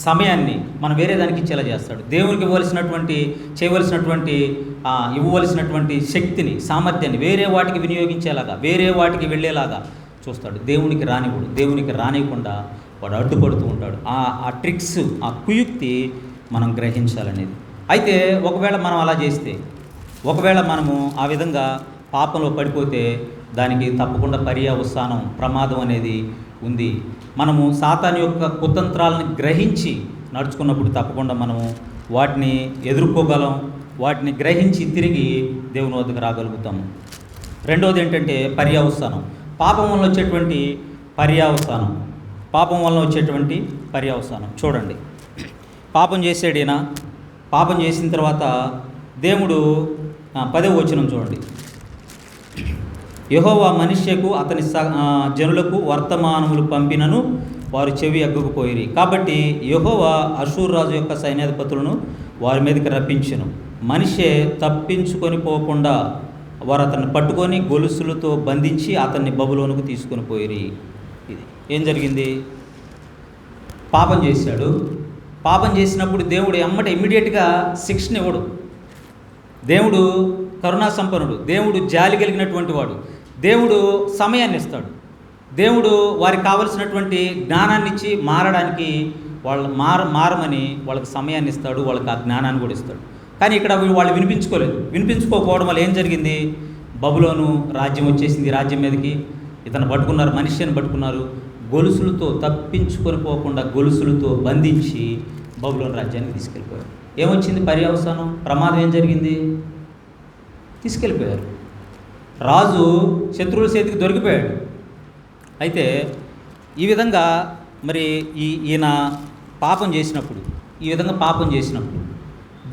సమయాన్ని మనం వేరే దానికి ఇచ్చేలా చేస్తాడు. దేవుడికి ఇవ్వవలసినటువంటి శక్తిని, సామర్థ్యాన్ని వేరే వాటికి వినియోగించేలాగా, వేరే వాటికి వెళ్ళేలాగా చూస్తాడు. దేవునికి రానివ్వకుండా వాడు అడ్డుపడుతూ ఉంటాడు. ఆ ట్రిక్స్, ఆ కుయుక్తి మనం గ్రహించాలనేది. అయితే ఒకవేళ మనం అలా చేస్తే, ఒకవేళ మనము ఆ విధంగా పాపంలో పడిపోతే దానికి తప్పకుండా పర్యవసానం, ప్రమాదం అనేది ఉంది. మనము సాతాను యొక్క కుతంత్రాలను గ్రహించి నడుచుకున్నప్పుడు తప్పకుండా మనము వాటిని ఎదుర్కోగలం, వాటిని గ్రహించి తిరిగి దేవుని వద్దకు రాగలుగుతాము. రెండవది ఏంటంటే పర్యవసానం. పాపం వల్ల వచ్చేటువంటి పర్యవసానం చూడండి. పాపం చేసాడు ఈయన. పాపం చేసిన తర్వాత దేవుడు 10వ వచనం చూడండి. యెహోవా మనుష్యకు అతని జనులకు వర్తమానములు పంపినను వారు చెవి ఎగ్గకపోయిరి. కాబట్టి యెహోవా అషూరు రాజు యొక్క సైన్యాధిపతులను వారి మీదకి రప్పించెను. మనిషే తప్పించుకొని పోకుండా వారు అతన్ని పట్టుకొని గొలుసులతో బంధించి అతన్ని బబులోనుకు తీసుకొని పోయిరి. ఇది ఏం జరిగింది? పాపం చేశాడు. పాపం చేసినప్పుడు దేవుడు ఇమ్మీడియట్గా శిక్షణ ఇవ్వడు. దేవుడు కరుణా సంపన్నుడు, దేవుడు జాలి కలిగినటువంటి వాడు. దేవుడు సమయాన్ని ఇస్తాడు. దేవుడు వారికి కావలసినటువంటి జ్ఞానాన్ని ఇచ్చి మారడానికి, వాళ్ళు మారమని వాళ్ళకి సమయాన్ని ఇస్తాడు, వాళ్ళకి ఆ జ్ఞానాన్ని కూడా ఇస్తాడు. కానీ ఇక్కడ వాళ్ళు వినిపించుకోకపోవడం వల్ల ఏం జరిగింది? బబులోను రాజ్యం వచ్చేసింది. రాజ్యం మీదకి ఇతను పట్టుకున్నారు, మనిషిని పట్టుకున్నారు. గొలుసులతో తప్పించుకొని పోకుండా గొలుసులతో బంధించి బబులోను రాజ్యానికి తీసుకెళ్ళిపోయారు. ఏమొచ్చింది పర్యవసానం? ప్రమాదం ఏం జరిగింది? తీసుకెళ్ళిపోయారు. రాజు శత్రువుల చేతికి దొరికిపోయాడు. అయితే ఈ విధంగా మరి ఈయన పాపం చేసినప్పుడు, ఈ విధంగా పాపం చేసినప్పుడు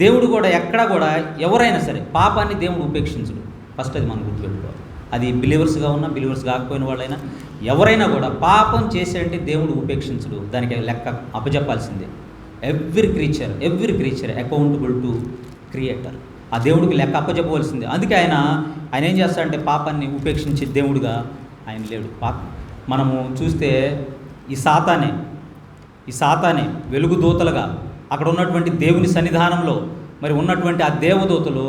దేవుడు కూడా ఎక్కడా కూడా ఎవరైనా సరే పాపాన్ని దేవుడు ఉపేక్షించడు. ఫస్ట్ అది మనం గుర్తుపెట్టుకోవాలి. అది బిలీవర్స్గా ఉన్నా బిలీవర్స్ కాకపోయిన వాళ్ళైనా ఎవరైనా కూడా పాపం చేసేంటే దేవుడు ఉపేక్షించడు. దానికి లెక్క అప్పచెప్పాల్సిందే. Every creature accountable to creator. ఆ దేవుడికి లెక్క అప్పచెప్పవలసిందే. అందుకే ఆయన ఏం చేస్తాడంటే పాపాన్ని ఉపేక్షించే దేవుడుగా ఆయన లేడు. మనము చూస్తే ఈ సాతానే వెలుగు దూతలుగా అక్కడ ఉన్నటువంటి దేవుని సన్నిధానంలో మరి ఉన్నటువంటి ఆ దేవదూతలు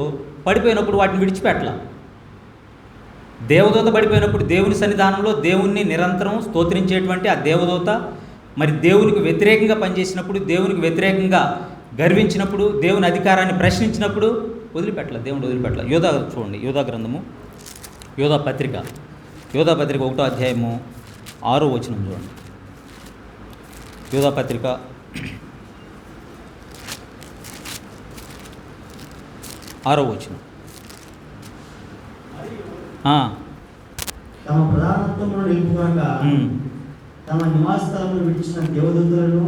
పడిపోయినప్పుడు వాటిని విడిచిపెట్టల. దేవదూత పడిపోయినప్పుడు దేవుని సన్నిధానంలో దేవుణ్ణి నిరంతరం స్తోత్రించేటువంటి ఆ దేవదూత మరి దేవునికి వ్యతిరేకంగా పనిచేసినప్పుడు, దేవునికి వ్యతిరేకంగా గర్వించినప్పుడు, దేవుని అధికారాన్ని ప్రశ్నించినప్పుడు దేవుడు వదిలిపెట్టల. యోధా చూడండి, యోధా గ్రంథము, యోధా పత్రిక 1వ అధ్యాయము 6వ వచనం చూడండి. యోధా పత్రిక 6వ వచనం. తమ ప్రధానత్వమును నిలుపుకొనక తమ నివాస స్థలమును విడిచిన దేవదూతలను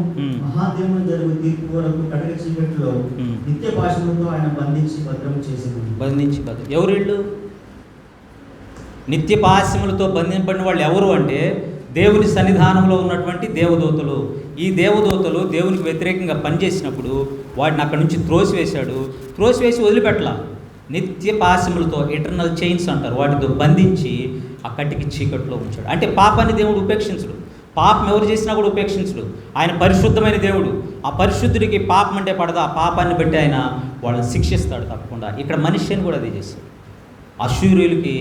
మహాదేవుని జరుగు తీర్పు వరకు కటక చీకటిలో నిత్య పాశములతో ఆయన బంధించి భద్రం చేసింది. ఎవరు వీళ్ళు? నిత్య పాశములతో బంధింపడిన వాళ్ళు ఎవరు అంటే దేవుని సన్నిధానంలో ఉన్నటువంటి దేవదూతలు. ఈ దేవదూతలు దేవునికి వ్యతిరేకంగా పనిచేసినప్పుడు వాడిని అక్కడి నుంచి త్రోసివేసి వదిలిపెట్టల. నిత్య పాశములతో, ఎటర్నల్ చైన్స్ అంటారు, వాటితో బంధించి ఆ కట్టికి చీకట్లో ఉంచాడు. అంటే పాపాన్ని దేవుడు ఉపేక్షించడు. పాపం ఎవరు చేసినా కూడా ఉపేక్షించడు. ఆయన పరిశుద్ధమైన దేవుడు. ఆ పరిశుద్ధుడికి పాపం అంటే పడదా, ఆ పాపాన్ని బట్టి ఆయన వాళ్ళని శిక్షిస్తాడు తప్పకుండా. ఇక్కడ మనిషిని కూడా అదే చేశాడు. అశూరులకి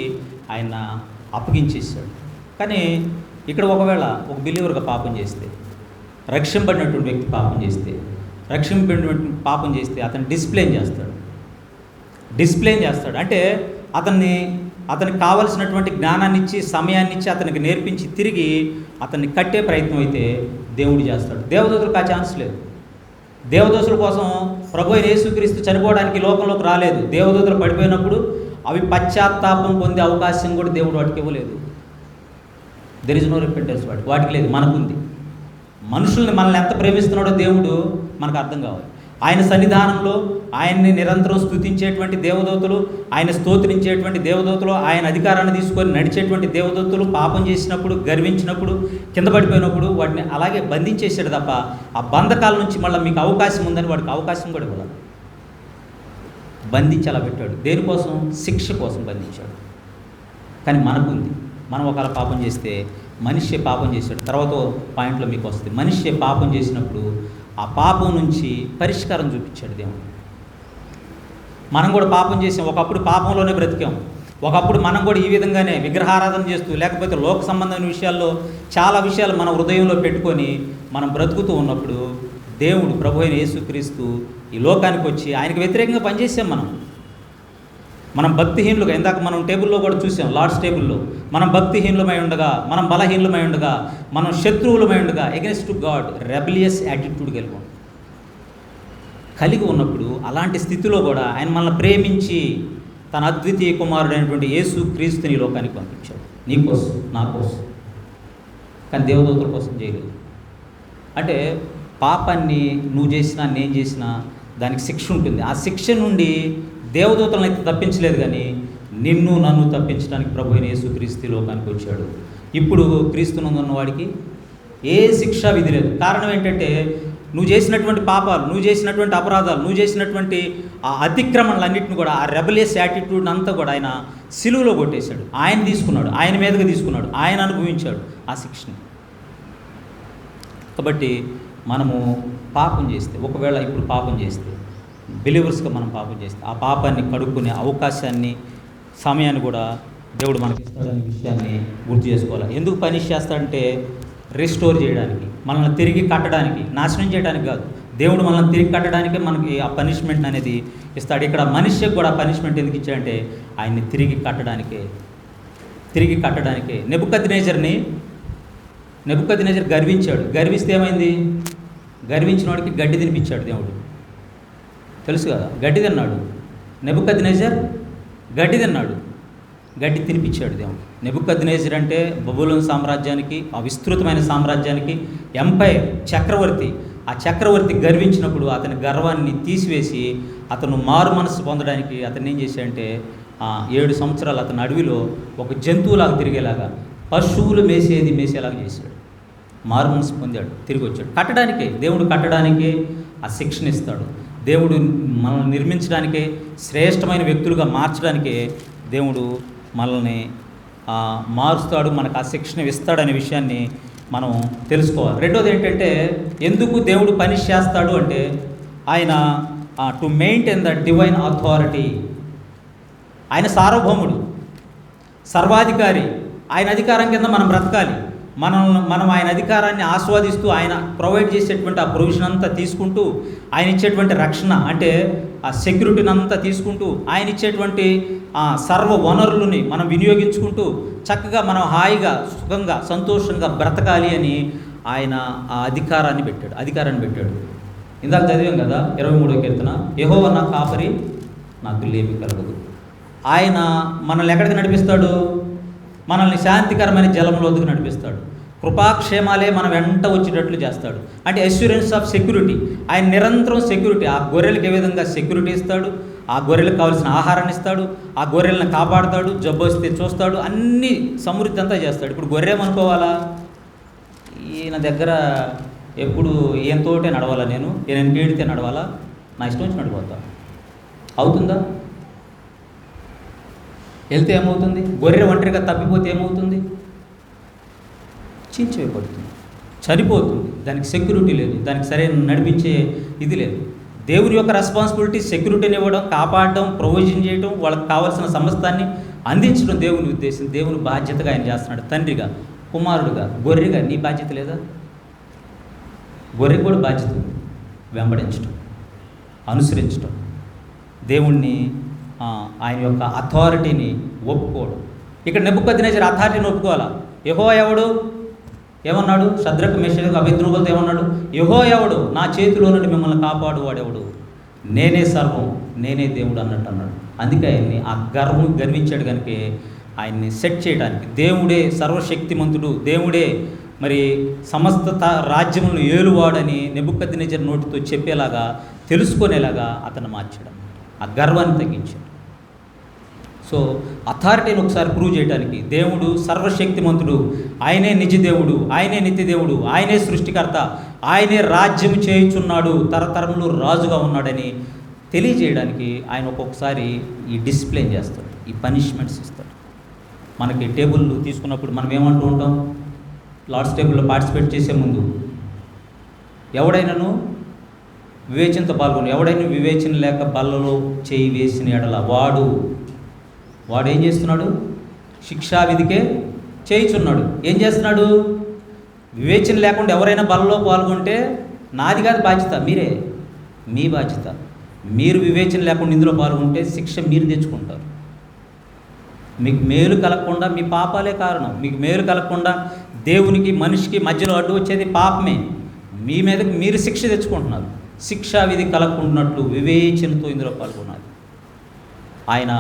ఆయన అప్పగించేశాడు. కానీ ఇక్కడ ఒకవేళ ఒక బిలీవర్గా పాపం చేస్తే, రక్షింపబడినటువంటి వ్యక్తి పాపం చేస్తే అతను డిసిప్లైన్ చేస్తాడు. అంటే అతనికి కావలసినటువంటి జ్ఞానాన్ని ఇచ్చి, సమయాన్ని ఇచ్చి, అతనికి నేర్పించి తిరిగి అతన్ని కట్టే ప్రయత్నం అయితే దేవుడు చేస్తాడు. దేవదూతలకు ఆ ఛాన్స్ లేదు. దేవదూతల కోసం ప్రభు అయిన యేసుక్రీస్తు చనిపోవడానికి లోకంలోకి రాలేదు. దేవదూతలు పడిపోయినప్పుడు అవి పశ్చాత్తాపం పొందే అవకాశం కూడా దేవుడు వాటికి ఇవ్వలేదు. There is no repentance. వాటికి లేదు, మనకుంది. మనుషుల్ని మనల్ని ఎంత ప్రేమిస్తున్నాడో దేవుడు మనకు అర్థం కావాలి. ఆయన సన్నిధానంలో ఆయన్ని నిరంతరం స్తుతించేటువంటి దేవదూతలు, ఆయన స్తోత్రించేటువంటి దేవదూతలు, ఆయన అధికారాన్ని తీసుకొని నడిచేటువంటి దేవదూతలు పాపం చేసినప్పుడు, గర్వించినప్పుడు, కింద పడిపోయినప్పుడు వాటిని అలాగే బంధించేసాడు తప్ప ఆ బంధకాల నుంచి మళ్ళీ మీకు అవకాశం ఉందని వాడికి అవకాశం కూడా ఇవ్వాలి. బంధించి అలా పెట్టాడు. దేనికోసం? శిక్ష కోసం బంధించాడు. కానీ మనకుంది. మనం ఒకవేళ పాపం చేస్తే, మనిషి పాపం చేశాడు, తర్వాత పాయింట్లో మీకు వస్తుంది. మనిషి పాపం చేసినప్పుడు ఆ పాపం నుంచి పరిష్కారం చూపించాడు దేవుడు. మనం కూడా పాపం చేసాం, ఒకప్పుడు పాపంలోనే బ్రతికాం. ఒకప్పుడు మనం కూడా ఈ విధంగానే విగ్రహారాధన చేస్తూ, లేకపోతే లోక సంబంధమైన విషయాల్లో చాలా విషయాలు మన హృదయంలో పెట్టుకొని మనం బ్రతుకుతూ ఉన్నప్పుడు దేవుడు ప్రభు అయిన యేసుక్రీస్తు ఈ లోకానికి వచ్చి ఆయనకు వ్యతిరేకంగా పనిచేసాం. మనం భక్తిహీనులుగా, ఇందాక మనం టేబుల్లో కూడా చూసాం, లార్డ్స్ టేబుల్లో మనం భక్తిహీనులమై ఉండగా, మనం బలహీనులమై ఉండగా, మనం శత్రువులమై ఉండగా, అగెన్స్ట్ గాడ్ రెబిలియస్ యాటిట్యూడ్ కలిగి ఉన్నప్పుడు అలాంటి స్థితిలో కూడా ఆయన మనల్ని ప్రేమించి తన అద్వితీయ కుమారుడైనటువంటి యేసు క్రీస్తుని లోకానికి పంపించాడు. నీ కోసం, నా కోసం. కానీ దేవదూతల కోసం చేయలేదు. అంటే పాపాన్ని నువ్వు చేసినా, నేను చేసినా దానికి శిక్ష ఉంటుంది. ఆ శిక్ష నుండి దేవదూతలను అయితే తప్పించలేదు, కానీ నన్ను తప్పించడానికి ప్రభు అయిన యేసుక్రీస్తు లోకానికి వచ్చాడు. ఇప్పుడు క్రీస్తునందున్న వాడికి ఏ శిక్షా విధి లేదు. కారణం ఏంటంటే నువ్వు చేసినటువంటి పాపాలు, నువ్వు చేసినటువంటి అపరాధాలు, నువ్వు చేసినటువంటి ఆ అతిక్రమణలన్నింటిని కూడా, ఆ రెబలియస్ యాటిట్యూడ్ అంతా కూడా ఆయన సిలువలో కొట్టేశాడు. ఆయన తీసుకున్నాడు, ఆయన మీదగా తీసుకున్నాడు, ఆయన అనుభవించాడు ఆ శిక్షని. కాబట్టి మనము పాపం చేస్తే, ఒకవేళ ఇప్పుడు పాపం చేస్తే, బిలీవర్స్గా మనం పాపం చేస్తే, ఆ పాపాన్ని కడుక్కునే అవకాశాన్ని, సమయాన్ని కూడా దేవుడు మనకి ఇస్తాడనే విషయాన్ని గుర్తు చేసుకోవాలి. ఎందుకు పనిష్ చేస్తాడంటే రిస్టోర్ చేయడానికి, మనల్ని తిరిగి కట్టడానికి, నాశనం చేయడానికి కాదు. దేవుడు మనల్ని తిరిగి కట్టడానికే మనకి ఆ పనిష్మెంట్ అనేది ఇస్తాడు. ఇక్కడ మనిషికి కూడా పనిష్మెంట్ ఎందుకు ఇచ్చాడంటే ఆయన్ని తిరిగి కట్టడానికే. నెబుకద్నెజర్ గర్వించాడు. గర్విస్తే ఏమైంది? గర్వించిన వాడికి గడ్డి తినిపించాడు దేవుడు. తెలుసు కదా, గడ్డి తిన్నాడు. నెబుకద్నెజర్ గడ్డి తిన్నాడు, గడ్డి తినిపించాడు దేవుడు. నెబుకద్నెజర్ అంటే బబులోను సామ్రాజ్యానికి, ఆ విస్తృతమైన సామ్రాజ్యానికి ఎంపైర్, చక్రవర్తి. ఆ చక్రవర్తి గర్వించినప్పుడు అతని గర్వాన్ని తీసివేసి అతను మారు మనసు పొందడానికి అతను ఏం చేశాడంటే 7 సంవత్సరాలు అతను అడవిలో ఒక జంతువులాగా తిరిగేలాగా, పశువులు మేసేలాగా చేశాడు. మారు మనసు పొందాడు, తిరిగి వచ్చాడు. దేవుడు కట్టడానికే ఆ శిక్షణ ఇస్తాడు. దేవుడు మనల్ని నిర్మించడానికే, శ్రేష్టమైన వ్యక్తులుగా మార్చడానికే దేవుడు మనల్ని మారుస్తాడు, మనకు ఆ శిక్షణ ఇస్తాడనే విషయాన్ని మనం తెలుసుకోవాలి. రెండోది ఏంటంటే, ఎందుకు దేవుడు పని చేస్తాడు అంటే, ఆయన to maintain the divine authority. ఆయన సార్వభౌముడు, సర్వాధికారి. ఆయన అధికారం కింద మనం బ్రతకాలి. మనం ఆయన అధికారాన్ని ఆస్వాదిస్తూ, ఆయన ప్రొవైడ్ చేసేటువంటి ఆ ప్రొవిజన్ అంతా తీసుకుంటూ, ఆయన ఇచ్చేటువంటి రక్షణ అంటే ఆ సెక్యూరిటీని అంతా తీసుకుంటూ, ఆయన ఇచ్చేటువంటి సర్వ వనరులని మనం వినియోగించుకుంటూ చక్కగా మనం హాయిగా, సుఖంగా, సంతోషంగా బ్రతకాలి అని ఆయన ఆ అధికారాన్ని పెట్టాడు. ఇందాక చదివాం కదా 23వ కీర్తన, యెహోవా నా కాపరి, నాకు లేమి కలగదు. ఆయన మనల్ని ఎక్కడికి నడిపిస్తాడు? మనల్ని శాంతికరమైన జలంలోకి నడిపిస్తాడు. కృపాక్షేమాలే మన వెంట వచ్చేటట్లు చేస్తాడు. అంటే అష్యూరెన్స్ ఆఫ్ సెక్యూరిటీ. ఆయన నిరంతరం సెక్యూరిటీ. ఆ గొర్రెలకు ఏ విధంగా సెక్యూరిటీ ఇస్తాడు, ఆ గొర్రెలకు కావాల్సిన ఆహారాన్ని ఇస్తాడు, ఆ గొర్రెలను కాపాడుతాడు, జబ్బు వస్తే చూస్తాడు, అన్ని సమృద్ధి అంతా చేస్తాడు. ఇప్పుడు గొర్రెమనుకోవాలా, ఈయన దగ్గర ఎప్పుడు ఈయనతోటే నడవాలా, నేను కేడితే నడవాలా, నా ఇష్టం వచ్చి నడిపోతా, అవుతుందా? వెళ్తే ఏమవుతుంది? గొర్రె ఒంటరిగా తప్పిపోతే ఏమవుతుంది? చీల్చివేయబడుతుంది, చనిపోతుంది. దానికి సెక్యూరిటీ లేదు, దానికి సరైన నడిపించే ఇది లేదు. దేవుని యొక్క రెస్పాన్సిబిలిటీ సెక్యూరిటీని ఇవ్వడం, కాపాడడం, ప్రొవిజన్ చేయడం, వాళ్ళకి కావాల్సిన సమస్తాన్ని అందించడం దేవుని ఉద్దేశం. దేవుని బాధ్యతగా ఆయన చేస్తున్నాడు. తండ్రిగా, కుమారుడుగా, గొర్రెగా నీ బాధ్యత లేదా? గొర్రెకి కూడా బాధ్యత ఉంది. వెంబడించడం, అనుసరించడం, దేవుణ్ణి ఆయన యొక్క అథారిటీని ఒప్పుకోవడం. ఇక్కడ నెబుకద్నెజర్ అథారిటీని ఒప్పుకోవాలా? యెహోవా ఎవడు ఏమన్నాడు? షద్రకు మేషకు అబేద్నెగోలతో ఏమన్నాడు? యెహోవా ఎవడు? నా చేతిలో నుండి మిమ్మల్ని కాపాడువాడెవడు? నేనే సర్వం, నేనే దేవుడు అన్నాడు. అందుకే ఆయన్ని ఆ గర్వించాడు కనుక ఆయన్ని సెట్ చేయడానికి, దేవుడే సర్వశక్తిమంతుడు, దేవుడే మరి సమస్త రాజ్యములను ఏలువాడని నెబుకద్నెజర్ నోటితో చెప్పేలాగా, తెలుసుకునేలాగా అతను మార్చాడు. ఆ గర్వాన్ని తగ్గించాడు. సో అథారిటీని ఒకసారి ప్రూవ్ చేయడానికి, దేవుడు సర్వశక్తిమంతుడు, ఆయనే నిజ దేవుడు, ఆయనే నిత్య దేవుడు, ఆయనే సృష్టికర్త, ఆయనే రాజ్యం చేయుచున్నాడు, తరతరములు రాజుగా ఉన్నాడని తెలియజేయడానికి ఆయన ఒక్కొక్కసారి ఈ డిసిప్లిన్ చేస్తాడు, ఈ పనిష్మెంట్స్ ఇస్తాడు. మనకి టేబుల్ తీసుకున్నప్పుడు మనం ఏమంటూ ఉంటాం? లార్డ్స్ టేబుల్లో పార్టిసిపేట్ చేసే ముందు ఎవడైనాను వివేచనతో పాల్గొని, ఎవడైనా వివేచన లేక బల్లలో చేయి వేసిన ఎడల వాడు ఏం చేస్తున్నాడు? శిక్షావిధికే చేయుచున్నాడు. ఏం చేస్తున్నాడు? వివేచన లేకుండా ఎవరైనా బల్లలో పాల్గొంటే నాది కాదు బాధ్యత, మీ బాధ్యత. మీరు వివేచన లేకుండా ఇందులో పాల్గొంటే శిక్ష మీరు తెచ్చుకుంటారు. మీకు మేలు కలగకుండా మీ పాపాలే కారణం. మీకు మేలు కలగకుండా దేవునికి మనిషికి మధ్యలో అడ్డు వచ్చేది పాపమే. మీ మీదకి మీరు శిక్ష తెచ్చుకుంటున్నారు. శిక్షా విధి కలగకుండాట్లు వివేచనతో ఇందులో పాల్గొనాలి. ఆయన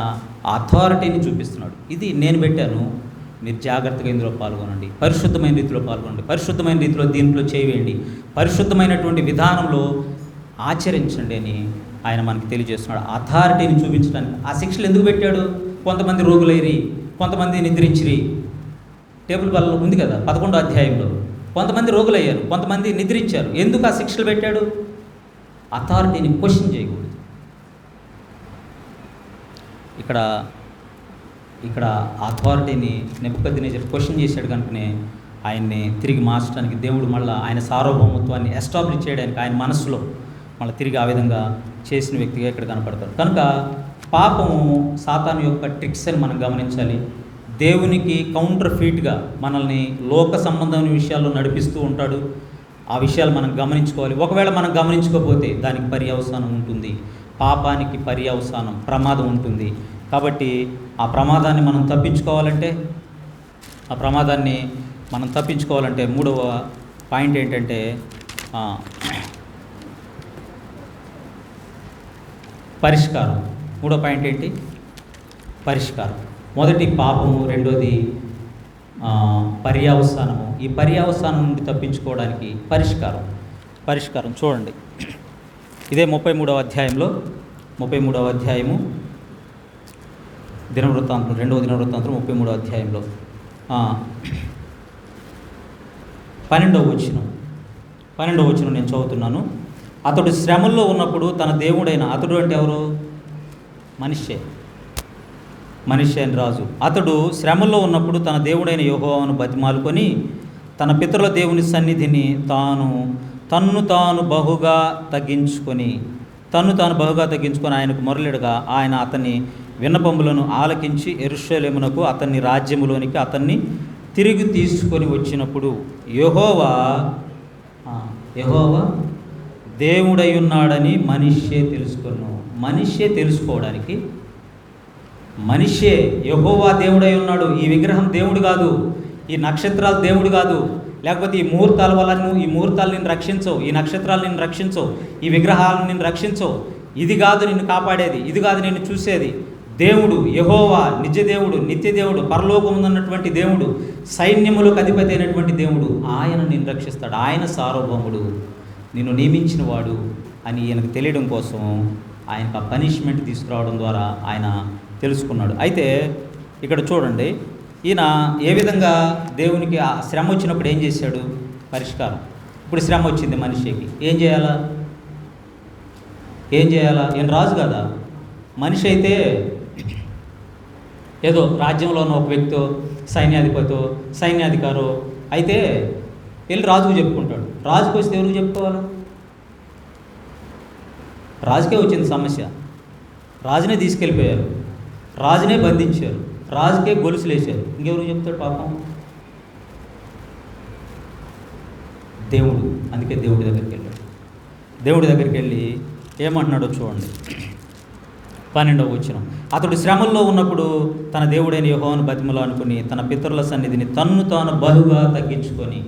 అథారిటీని చూపిస్తున్నాడు. ఇది నేను పెట్టాను, మీరు జాగ్రత్తగా ఇందులో పాల్గొనండి, పరిశుద్ధమైన రీతిలో పాల్గొనండి, పరిశుద్ధమైన రీతిలో దీంట్లో చేయవేయండి, పరిశుద్ధమైనటువంటి విధానంలో ఆచరించండి అని ఆయన మనకి తెలియజేస్తున్నాడు. అథారిటీని చూపించడానికి ఆ శిక్షలు ఎందుకు పెట్టాడు? కొంతమంది రోగులైరి, కొంతమంది నిద్రించిరి. టేబుల్ బల్ల ఉంది కదా 11వ అధ్యాయంలో, కొంతమంది రోగులయ్యారు, కొంతమంది నిద్రించారు. ఎందుకు ఆ శిక్షలు పెట్టాడు? అథారిటీని క్వశ్చన్ చేయకూడదు. ఇక్కడ అథారిటీని నెబుకద్నెజర్ క్వశ్చన్ చేశాడు కనుకనే ఆయన్ని తిరిగి మార్చడానికి దేవుడు మళ్ళీ ఆయన సార్వభౌమత్వాన్ని ఎస్టాబ్లిష్ చేయడానికి ఆయన మనస్సులో మళ్ళీ తిరిగి ఆ విధంగా చేసిన వ్యక్తిగా ఇక్కడ కనపడతాడు. కనుక పాపము సాతాను యొక్క ట్రిక్స్ అని మనం గమనించాలి. దేవునికి కౌంటర్ ఫీట్గా మనల్ని లోక సంబంధమైన విషయాల్లో నడిపిస్తూ ఉంటాడు. ఆ విషయాలు మనం గమనించుకోవాలి. ఒకవేళ మనం గమనించుకోకపోతే దానికి పర్యవసానం ఉంటుంది. పాపానికి పర్యవసానం ప్రమాదం ఉంటుంది. కాబట్టి ఆ ప్రమాదాన్ని మనం తప్పించుకోవాలంటే మూడవ పాయింట్ ఏంటంటే పరిష్కారం. మూడో పాయింట్ ఏంటి? పరిష్కారం. మొదటి పాపము, రెండోది పర్యవసానము. ఈ పర్యవసానం నుండి తప్పించుకోవడానికి పరిష్కారం చూడండి. ఇదే 33వ అధ్యాయంలో 33వ అధ్యాయము దినవృత్తాంతం, 2వ దినవృత్తాంతం 33వ అధ్యాయంలో 12వ వచనం నేను చదువుతున్నాను. అతడు శ్రమల్లో ఉన్నప్పుడు తన దేవుడైన, అతడు అంటే ఎవరు? మనిషి అని రాజు. అతడు శ్రమల్లో ఉన్నప్పుడు తన దేవుడైన యెహోవాను బతిమాలుకొని తన పితరుల దేవుని సన్నిధిని తన్ను తాను బహుగా తగ్గించుకొని ఆయనకు మొరలిడగా ఆయన అతని విన్నపములను ఆలకించి యెరూషలేమునకు అతన్ని రాజ్యములోనికి అతన్ని తిరిగి తీసుకొని వచ్చినప్పుడు యెహోవా దేవుడై ఉన్నాడని మనిషే తెలుసుకోవడానికి యెహోవా దేవుడై ఉన్నాడు. ఈ విగ్రహం దేవుడు కాదు, ఈ నక్షత్రాలు దేవుడు కాదు, లేకపోతే ఈ ముహూర్తాల వల్ల ఈ ముహూర్తాలు నిన్ను రక్షించవు, ఈ నక్షత్రాలు నిన్ను రక్షించవు, ఈ విగ్రహాలను నిన్ను రక్షించవు. ఇది కాదు నిన్ను కాపాడేది, ఇది కాదు నిన్ను చూసేది. దేవుడు యెహోవా నిజదేవుడు, నిత్యదేవుడు, పరలోకమున్నటువంటి దేవుడు, సైన్యములకు అధిపతి అయినటువంటి దేవుడు. ఆయన నిన్ను రక్షిస్తాడు. ఆయన సార్వభౌముడు, నిన్ను నియమించిన వాడు అని ఈయనకు తెలియడం కోసం ఆయనకు ఆ పనిష్మెంట్ తీసుకురావడం ద్వారా ఆయన తెలుసుకున్నాడు. అయితే ఇక్కడ చూడండి, ఈయన ఏ విధంగా దేవునికి ఆ శ్రమ వచ్చినప్పుడు ఏం చేశాడు? పరిష్కారం. ఇప్పుడు శ్రమ వచ్చింది మనిషికి, ఏం చేయాలా? ఈయన రాజు కదా, మనిషి అయితే ఏదో రాజ్యంలో ఉన్న ఒక వ్యక్తో, సైన్యాధికారో అయితే వెళ్ళి రాజుకు చెప్పుకుంటాడు. రాజుకు వస్తే ఎవరికి చెప్పుకోవాలి? రాజుకే వచ్చింది సమస్య. రాజునే తీసుకెళ్ళిపోయారు, రాజునే బంధించారు, రాజుకే గొలుసులు వేశారు. ఇంకెవరికి చెప్తాడు పాపం? దేవుడు. అందుకే దేవుడి దగ్గరికి వెళ్ళి ఏమంటున్నాడో చూడండి. 12వ వచనం. అతడు శ్రమల్లో ఉన్నప్పుడు తన దేవుడైన యెహోవాను బతిమలాడుకొని తన పితరుల సన్నిధిని తన్ను తాను బహుగా తగ్గించుకోవాలి.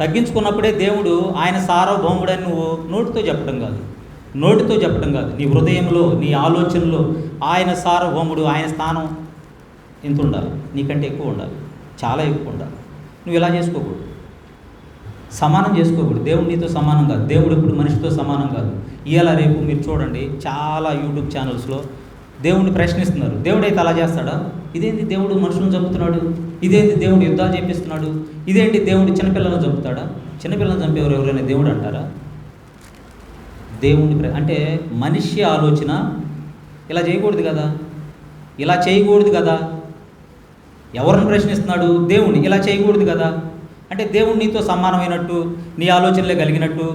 తగ్గించుకున్నప్పుడే దేవుడు ఆయన సార్వభౌముడని నువ్వు నోటితో చెప్పడం కాదు, నీ హృదయంలో, నీ ఆలోచనలో ఆయన సార్వభౌముడు, ఆయన స్థానం ఎంత ఉండాలి? నీకంటే ఎక్కువ ఉండాలి, చాలా ఎక్కువ ఉండాలి. నువ్వు ఇలా చేసుకోకూడదు, సమానం చేసుకోకూడదు. దేవుడు నీతో సమానం కాదు, దేవుడు ఇప్పుడు మనిషితో సమానం కాదు. ఇవాళ రేపు మీరు చూడండి, చాలా యూట్యూబ్ ఛానల్స్లో దేవుడిని ప్రశ్నిస్తున్నారు. దేవుడైతే అలా చేస్తాడా? ఇదేంటి దేవుడు మనుషులను చంపుతున్నాడు? ఇదేంటి దేవుడు యుద్ధాలు చేపిస్తున్నాడు? ఇదేంటి దేవుడు చిన్నపిల్లలను చంపుతాడా? చిన్నపిల్లలను చంపేవారు ఎవరైనా దేవుడు అంటారా? దేవుడిని అంటే మనిషి ఆలోచన ఇలా చేయకూడదు కదా, ఎవరిని ప్రశ్నిస్తున్నాడు? దేవుణ్ణి. ఇలా చేయకూడదు కదా అంటే దేవుడు నీతో సమానమైనట్టు, నీ ఆలోచనలే కలిగినట్టు,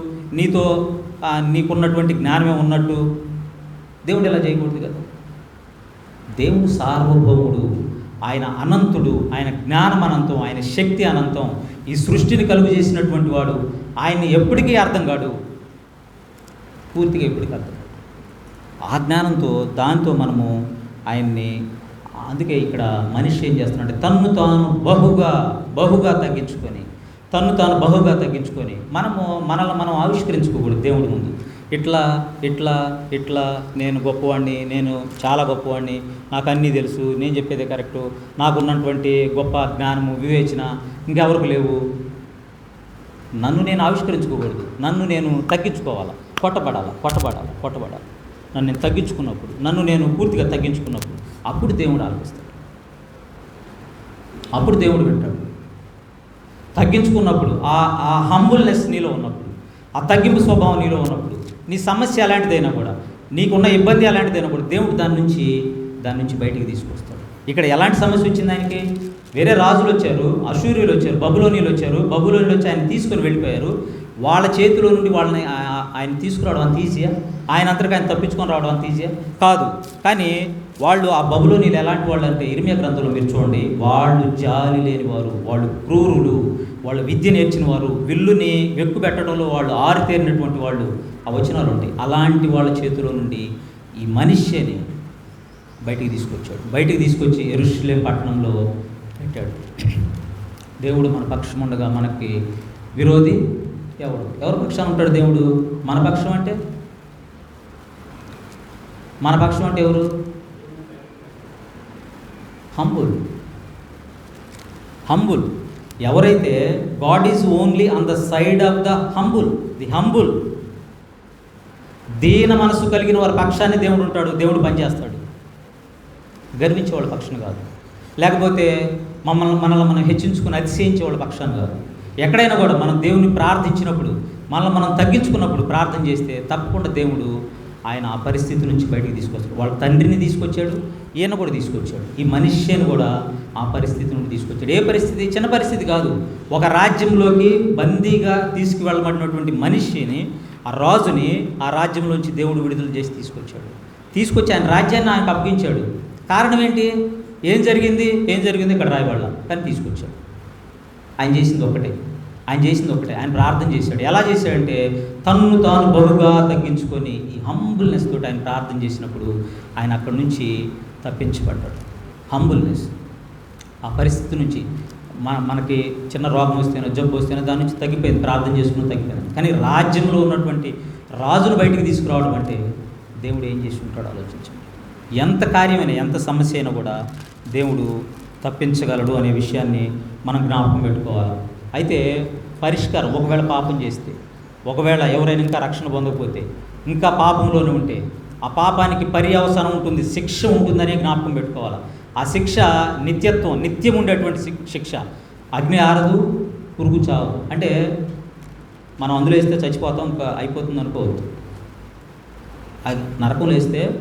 నీకున్నటువంటి జ్ఞానమే ఉన్నట్టు దేవుడు ఇలా చేయకూడదు కదా. దేవుడు సార్వభౌముడు, ఆయన అనంతుడు, ఆయన జ్ఞానం అనంతం, ఆయన శక్తి అనంతం, ఈ సృష్టిని కలుగు చేసినటువంటి వాడు. ఆయన్ని ఎప్పటికీ అర్థం కాడు, పూర్తిగా ఎప్పటికీ అర్థం కాడు. ఆ జ్ఞానంతో దాంతో మనము ఆయన్ని, అందుకే ఇక్కడ మనిషి ఏం చేస్తున్నాడంటే తన్ను తాను బహుగా తగ్గించుకొని మనల్ని మనం ఆవిష్కరించుకోకూడదు దేవుడి ముందు. ఇట్లా నేను గొప్పవాడిని, నేను చాలా గొప్పవాడిని, నాకు అన్నీ తెలుసు, నేను చెప్పేదే కరెక్టు, నాకున్నటువంటి గొప్ప జ్ఞానము, వివేచన ఇంకెవరికి లేవు. నన్ను నేను ఆవిష్కరించుకోకూడదు, నన్ను నేను తగ్గించుకోవాలా, కొట్టబడాలి. నన్ను నేను తగ్గించుకున్నప్పుడు, నన్ను నేను పూర్తిగా తగ్గించుకున్నప్పుడు అప్పుడు దేవుడు ఆలపిస్తాడు, అప్పుడు దేవుడు వింటాడు. తగ్గించుకున్నప్పుడు, ఆ హంబుల్నెస్ నీలో ఉన్నప్పుడు, ఆ తగ్గింపు స్వభావం నీలో ఉన్నప్పుడు, నీ సమస్య ఎలాంటిదైనా కూడా, నీకున్న ఇబ్బంది ఎలాంటిదైనా కూడా దేవుడు దాని నుంచి బయటికి తీసుకొస్తాడు. ఇక్కడ ఎలాంటి సమస్య వచ్చింది ఆయనకి? వేరే రాజులు వచ్చారు, అశూరీయులు వచ్చారు, బబులోనీయులు వచ్చి ఆయన తీసుకొని వెళ్ళిపోయారు. వాళ్ళ చేతిలో నుండి వాళ్ళని ఆయన తీసుకురావడం అంత ఈజీయా? ఆయన అంతటికి ఆయన తప్పించుకొని రావడం అంత ఈజీయా? కాదు. కానీ వాళ్ళు, ఆ బబులోనీయులు ఎలాంటి వాళ్ళు అంటే, ఇర్మియా గ్రంథంలో మీరు చూడండి, వాళ్ళు జాలి లేని వారు, వాళ్ళు క్రూరులు, వాళ్ళు విద్య నేర్చిన వారు, విల్లుని వెక్కు పెట్టడంలో వాళ్ళు ఆరితేరినటువంటి వాళ్ళు. ఆ వచనాలు ఉంటాయి. అలాంటి వాళ్ళ చేతిలో నుండి ఈ మనిషిని బయటికి తీసుకొచ్చి యెరూషలేం పట్టణంలో పెట్టాడు. దేవుడు మన పక్షం ఉండగా మనకి విరోధి ఎవరు? ఎవరి పక్షాన ఉంటాడు దేవుడు? మన పక్షం అంటే మన పక్షం అంటే ఎవరు? హంబుల్. ఎవరైతే God is only on the side of the humble, దీన మనసు కలిగిన వారి పక్షాన్ని దేవుడు ఉంటాడు, దేవుడు పనిచేస్తాడు. గర్వించే వాళ్ళ పక్షాన్ని కాదు, లేకపోతే మనల్ని మనం హెచ్చించుకుని అతిశయించే వాళ్ళ పక్షాన్ని కాదు. ఎక్కడైనా కూడా మనం దేవుని ప్రార్థించినప్పుడు, మనల్ని మనం తగ్గించుకున్నప్పుడు ప్రార్థన చేస్తే తప్పకుండా దేవుడు ఆయన ఆ పరిస్థితి నుంచి బయటికి తీసుకొచ్చాడు. వాళ్ళ తండ్రిని తీసుకొచ్చాడు, ఈయన కూడా తీసుకొచ్చాడు, ఈ మనిషిని కూడా ఆ పరిస్థితి నుండి తీసుకొచ్చాడు. ఏ పరిస్థితి? చిన్న పరిస్థితి కాదు. ఒక రాజ్యంలోకి బందీగా తీసుకువెళ్ళబడినటువంటి మనిషిని, ఆ రాజుని ఆ రాజ్యంలోంచి దేవుడు విడుదల చేసి తీసుకొచ్చి ఆయన రాజ్యాన్ని ఆయనకు అప్పగించాడు. కారణం ఏంటి? ఏం జరిగింది ఇక్కడ రాయబడాల, కానీ తీసుకొచ్చాడు. ఆయన చేసింది ఒకటే. ఆయన ప్రార్థన చేశాడు. ఎలా చేశాడంటే తన్ను తాను బహుగా తగ్గించుకొని ఈ హంబుల్నెస్ తోటి ఆయన ప్రార్థన చేసినప్పుడు ఆయన అక్కడి నుంచి తప్పించబడ్డాడు. హంబుల్నెస్, ఆ పరిస్థితి నుంచి మనకి చిన్న రోగం వస్తేనో జబ్బు వస్తేనో దాని నుంచి తగ్గిపోయింది, ప్రార్థన చేసుకుని తగ్గిపోయింది. కానీ రాజ్యంలో ఉన్నటువంటి రాజును బయటికి తీసుకురావడం అంటే దేవుడు ఏం చేసి ఉంటాడో ఆలోచించండి. ఎంత కార్యమైనా, ఎంత సమస్య అయినా కూడా దేవుడు తప్పించగలడు అనే విషయాన్ని మనం జ్ఞాపకం పెట్టుకోవాలి. అయితే పరిష్కారం, ఒకవేళ పాపం చేస్తే, ఒకవేళ ఎవరైనా ఇంకా రక్షణ పొందకపోతే, ఇంకా పాపంలోనే ఉంటే ఆ పాపానికి పర్యవసానం ఉంటుంది, శిక్ష ఉంటుందని జ్ఞాపకం పెట్టుకోవాలి. ఆ శిక్ష నిత్యం ఉండేటువంటి శిక్ష. అగ్ని ఆరదు, పురుగు చావదు. అంటే మనం అందులో వేస్తే చచ్చిపోతాం, ఇంకా అయిపోతుంది అనుకోవద్దు. నరకంలో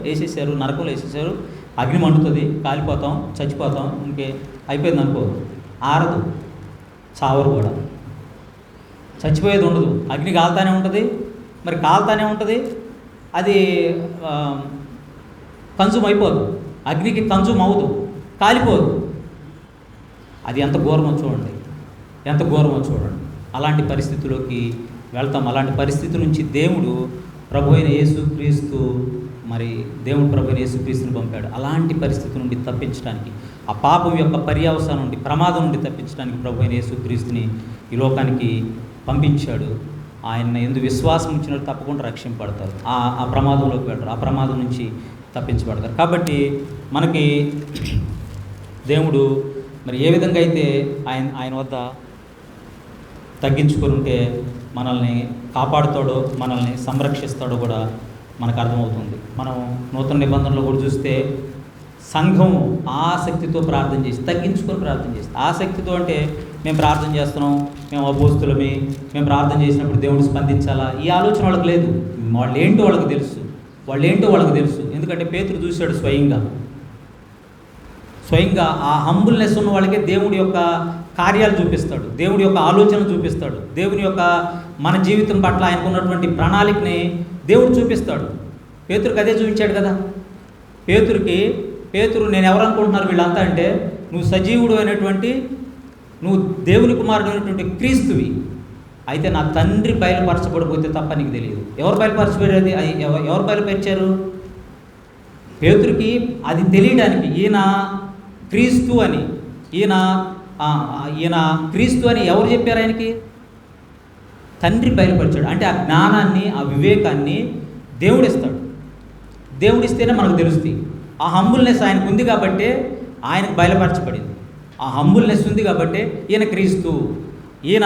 వేసేసారు, అగ్ని మండుతుంది, కాలిపోతాం, చచ్చిపోతాం, ఇంకే అయిపోయింది అనుకోవద్దు. ఆరదు, చావరు కూడా, చచ్చిపోయేది ఉండదు. అగ్ని కాలుతానే ఉంటుంది, అది కన్జ్యూమ్ అయిపోదు, అగ్నికి కన్జ్యూమ్ అవ్వదు, కాలిపోదు. అది ఎంత ఘోరమో చూడండి. అలాంటి పరిస్థితిలోకి వెళ్తాం. అలాంటి పరిస్థితి నుంచి దేవుడు ప్రభు అయిన యేసుక్రీస్తు యేసుక్రీస్తుని పంపాడు. అలాంటి పరిస్థితి నుండి తప్పించడానికి, ఆ పాపం యొక్క పర్యవసానం నుండి, ప్రమాదం నుండి తప్పించడానికి ప్రభు అయిన యేసుక్రీస్తుని ఈ లోకానికి పంపించాడు. ఆయన యందు విశ్వాసం ఉంచినట్టు తప్పకుండా రక్షింపబడతారు, ఆ ప్రమాదంలోకి వెళ్తారు, ఆ ప్రమాదం నుంచి తప్పించబడతారు. కాబట్టి మనకి దేవుడు ఏ విధంగా అయితే ఆయన వద్ద తగ్గించుకొని ఉంటే మనల్ని కాపాడుతాడో, మనల్ని సంరక్షిస్తాడో కూడా మనకు అర్థమవుతుంది. మనం నూతన నిబంధనలో కూడా చూస్తే సంఘం ఆసక్తితో ప్రార్థన చేసి, తగ్గించుకొని ప్రార్థన చేసి, ఆసక్తితో అంటే మేము ప్రార్థన చేస్తున్నాం, మేము అపోస్తులమే, మేము ప్రార్థన చేసినప్పుడు దేవుడు స్పందించాలా, ఈ ఆలోచన వాళ్ళకి లేదు. వాళ్ళేంటో వాళ్ళకి తెలుసు. ఎందుకంటే పేతురు చూశాడు స్వయంగా ఆ హంబుల్నెస్ ఉన్న వాళ్ళకే దేవుడి యొక్క కార్యాలు చూపిస్తాడు, దేవుడి యొక్క ఆలోచన చూపిస్తాడు, దేవుని యొక్క మన జీవితం పట్ల ఆయనకు ఉన్నటువంటి ప్రణాళికని దేవుడు చూపిస్తాడు. పేతురుకి అదే చూపించాడు కదా. పేతురు నేను ఎవరు అనుకుంటున్నారు వీళ్ళంతా అంటే, నువ్వు సజీవుడు అయినటువంటి, నువ్వు దేవుని కుమారుడు అయినటువంటి క్రీస్తువి, అయితే నా తండ్రి బయలుపరచబడిపోతే తప్ప నీకు తెలియదు. ఎవరు బయలుపరచబడేది? ఎవరు బయలుపరిచారు? పేతురుకి అది తెలియడానికి ఈయన క్రీస్తు అని ఎవరు చెప్పారు ఆయనకి? తండ్రి బయలుపరిచాడు. అంటే ఆ జ్ఞానాన్ని, ఆ వివేకాన్ని దేవుడిస్తేనే మనకు తెలుస్తుంది. ఆ హంబుల్నెస్ ఆయనకు ఉంది కాబట్టి ఆయనకు బయలుపరచబడింది. ఆ హంబుల్నెస్ ఉంది కాబట్టి ఈయన క్రీస్తు, ఈయన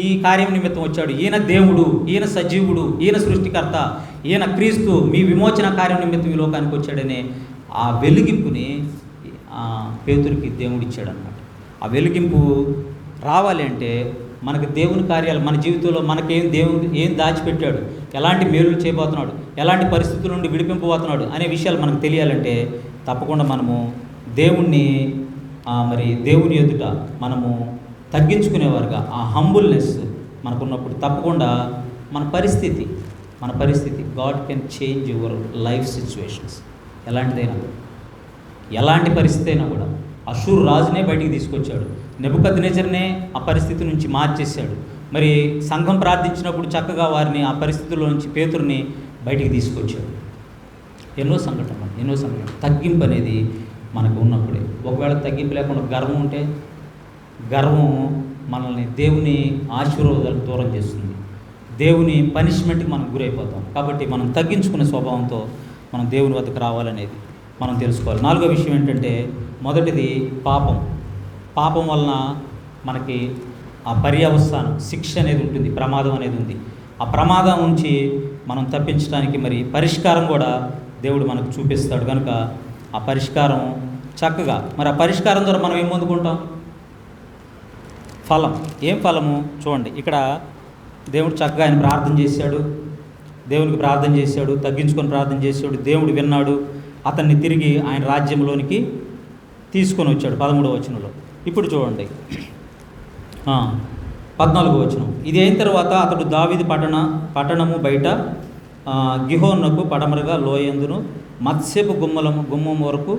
ఈ కార్యం నిమిత్తం వచ్చాడు, ఈయన దేవుడు, ఈయన సజీవుడు, ఈయన సృష్టికర్త, ఈయన క్రీస్తు, మీ విమోచన కార్యం నిమిత్తం ఈ లోకానికి వచ్చాడనే ఆ వెలిగింపుని పేతురికి దేవుడు ఇచ్చాడు అన్నమాట. ఆ వెలిగింపు రావాలి అంటే మనకు దేవుని కార్యాలు, మన జీవితంలో దేవుడు ఏం దాచిపెట్టాడు, ఎలాంటి మేలులు చేయబోతున్నాడు, ఎలాంటి పరిస్థితుల నుండి విడిపింపబోతున్నాడు అనే విషయాలు మనకు తెలియాలంటే తప్పకుండా మనము దేవుని ఎదుట మనము తగ్గించుకునేవారుగా, ఆ హంబుల్నెస్ మనకున్నప్పుడు తప్పకుండా మన పరిస్థితి God can change your life situations. ఎలాంటి పరిస్థితి అయినా కూడా అషూరు రాజునే బయటికి తీసుకొచ్చాడు, నెబుకద్నెజర్నే ఆ పరిస్థితి నుంచి మార్చేశాడు. సంఘం ప్రార్థించినప్పుడు చక్కగా వారిని ఆ పరిస్థితుల్లో నుంచి పేతురుని బయటికి తీసుకొచ్చాడు. ఎన్నో సంఘటనలు. తగ్గింపు అనేది మనకు ఉన్నప్పుడే. ఒకవేళ తగ్గింపు లేకుండా గర్వం ఉంటే, గర్వం మనల్ని దేవుని ఆశీర్వాదాలకు దూరం చేస్తుంది, దేవుని పనిష్మెంట్కి మనం గురైపోతాం. కాబట్టి మనం తగ్గించుకునే స్వభావంతో మనం దేవుని వద్దకు రావాలనేది మనం తెలుసుకోవాలి. 4వ విషయం ఏంటంటే, మొదటిది పాపం వలన మనకి ఆ పర్యవసానం శిక్ష అనేది ఉంటుంది, ప్రమాదం అనేది ఉంది. ఆ ప్రమాదం నుంచి మనం తప్పించడానికి మరి పరిష్కారం కూడా దేవుడు మనకు చూపిస్తాడు. కనుక ఆ పరిష్కారం చక్కగా, మరి ఆ పరిష్కారం ద్వారా మనం ఏం పొందుకుంటాం? ఫలం. ఏం ఫలము చూడండి. ఇక్కడ దేవుడు చక్కగా ఆయన ప్రార్థన చేశాడు, దేవునికి ప్రార్థన చేశాడు, తగ్గించుకొని ప్రార్థన చేశాడు. దేవుడు విన్నాడు, అతన్ని తిరిగి ఆయన రాజ్యంలోనికి తీసుకొని వచ్చాడు. 13వ వచనంలో. ఇప్పుడు చూడండి 14వ వచనం. ఇది అయిన తర్వాత అతడు దావీదు పట్టణము బయట గిహోనుకు పడమరగా లోయందును మత్స్యపు గుమ్మం వరకు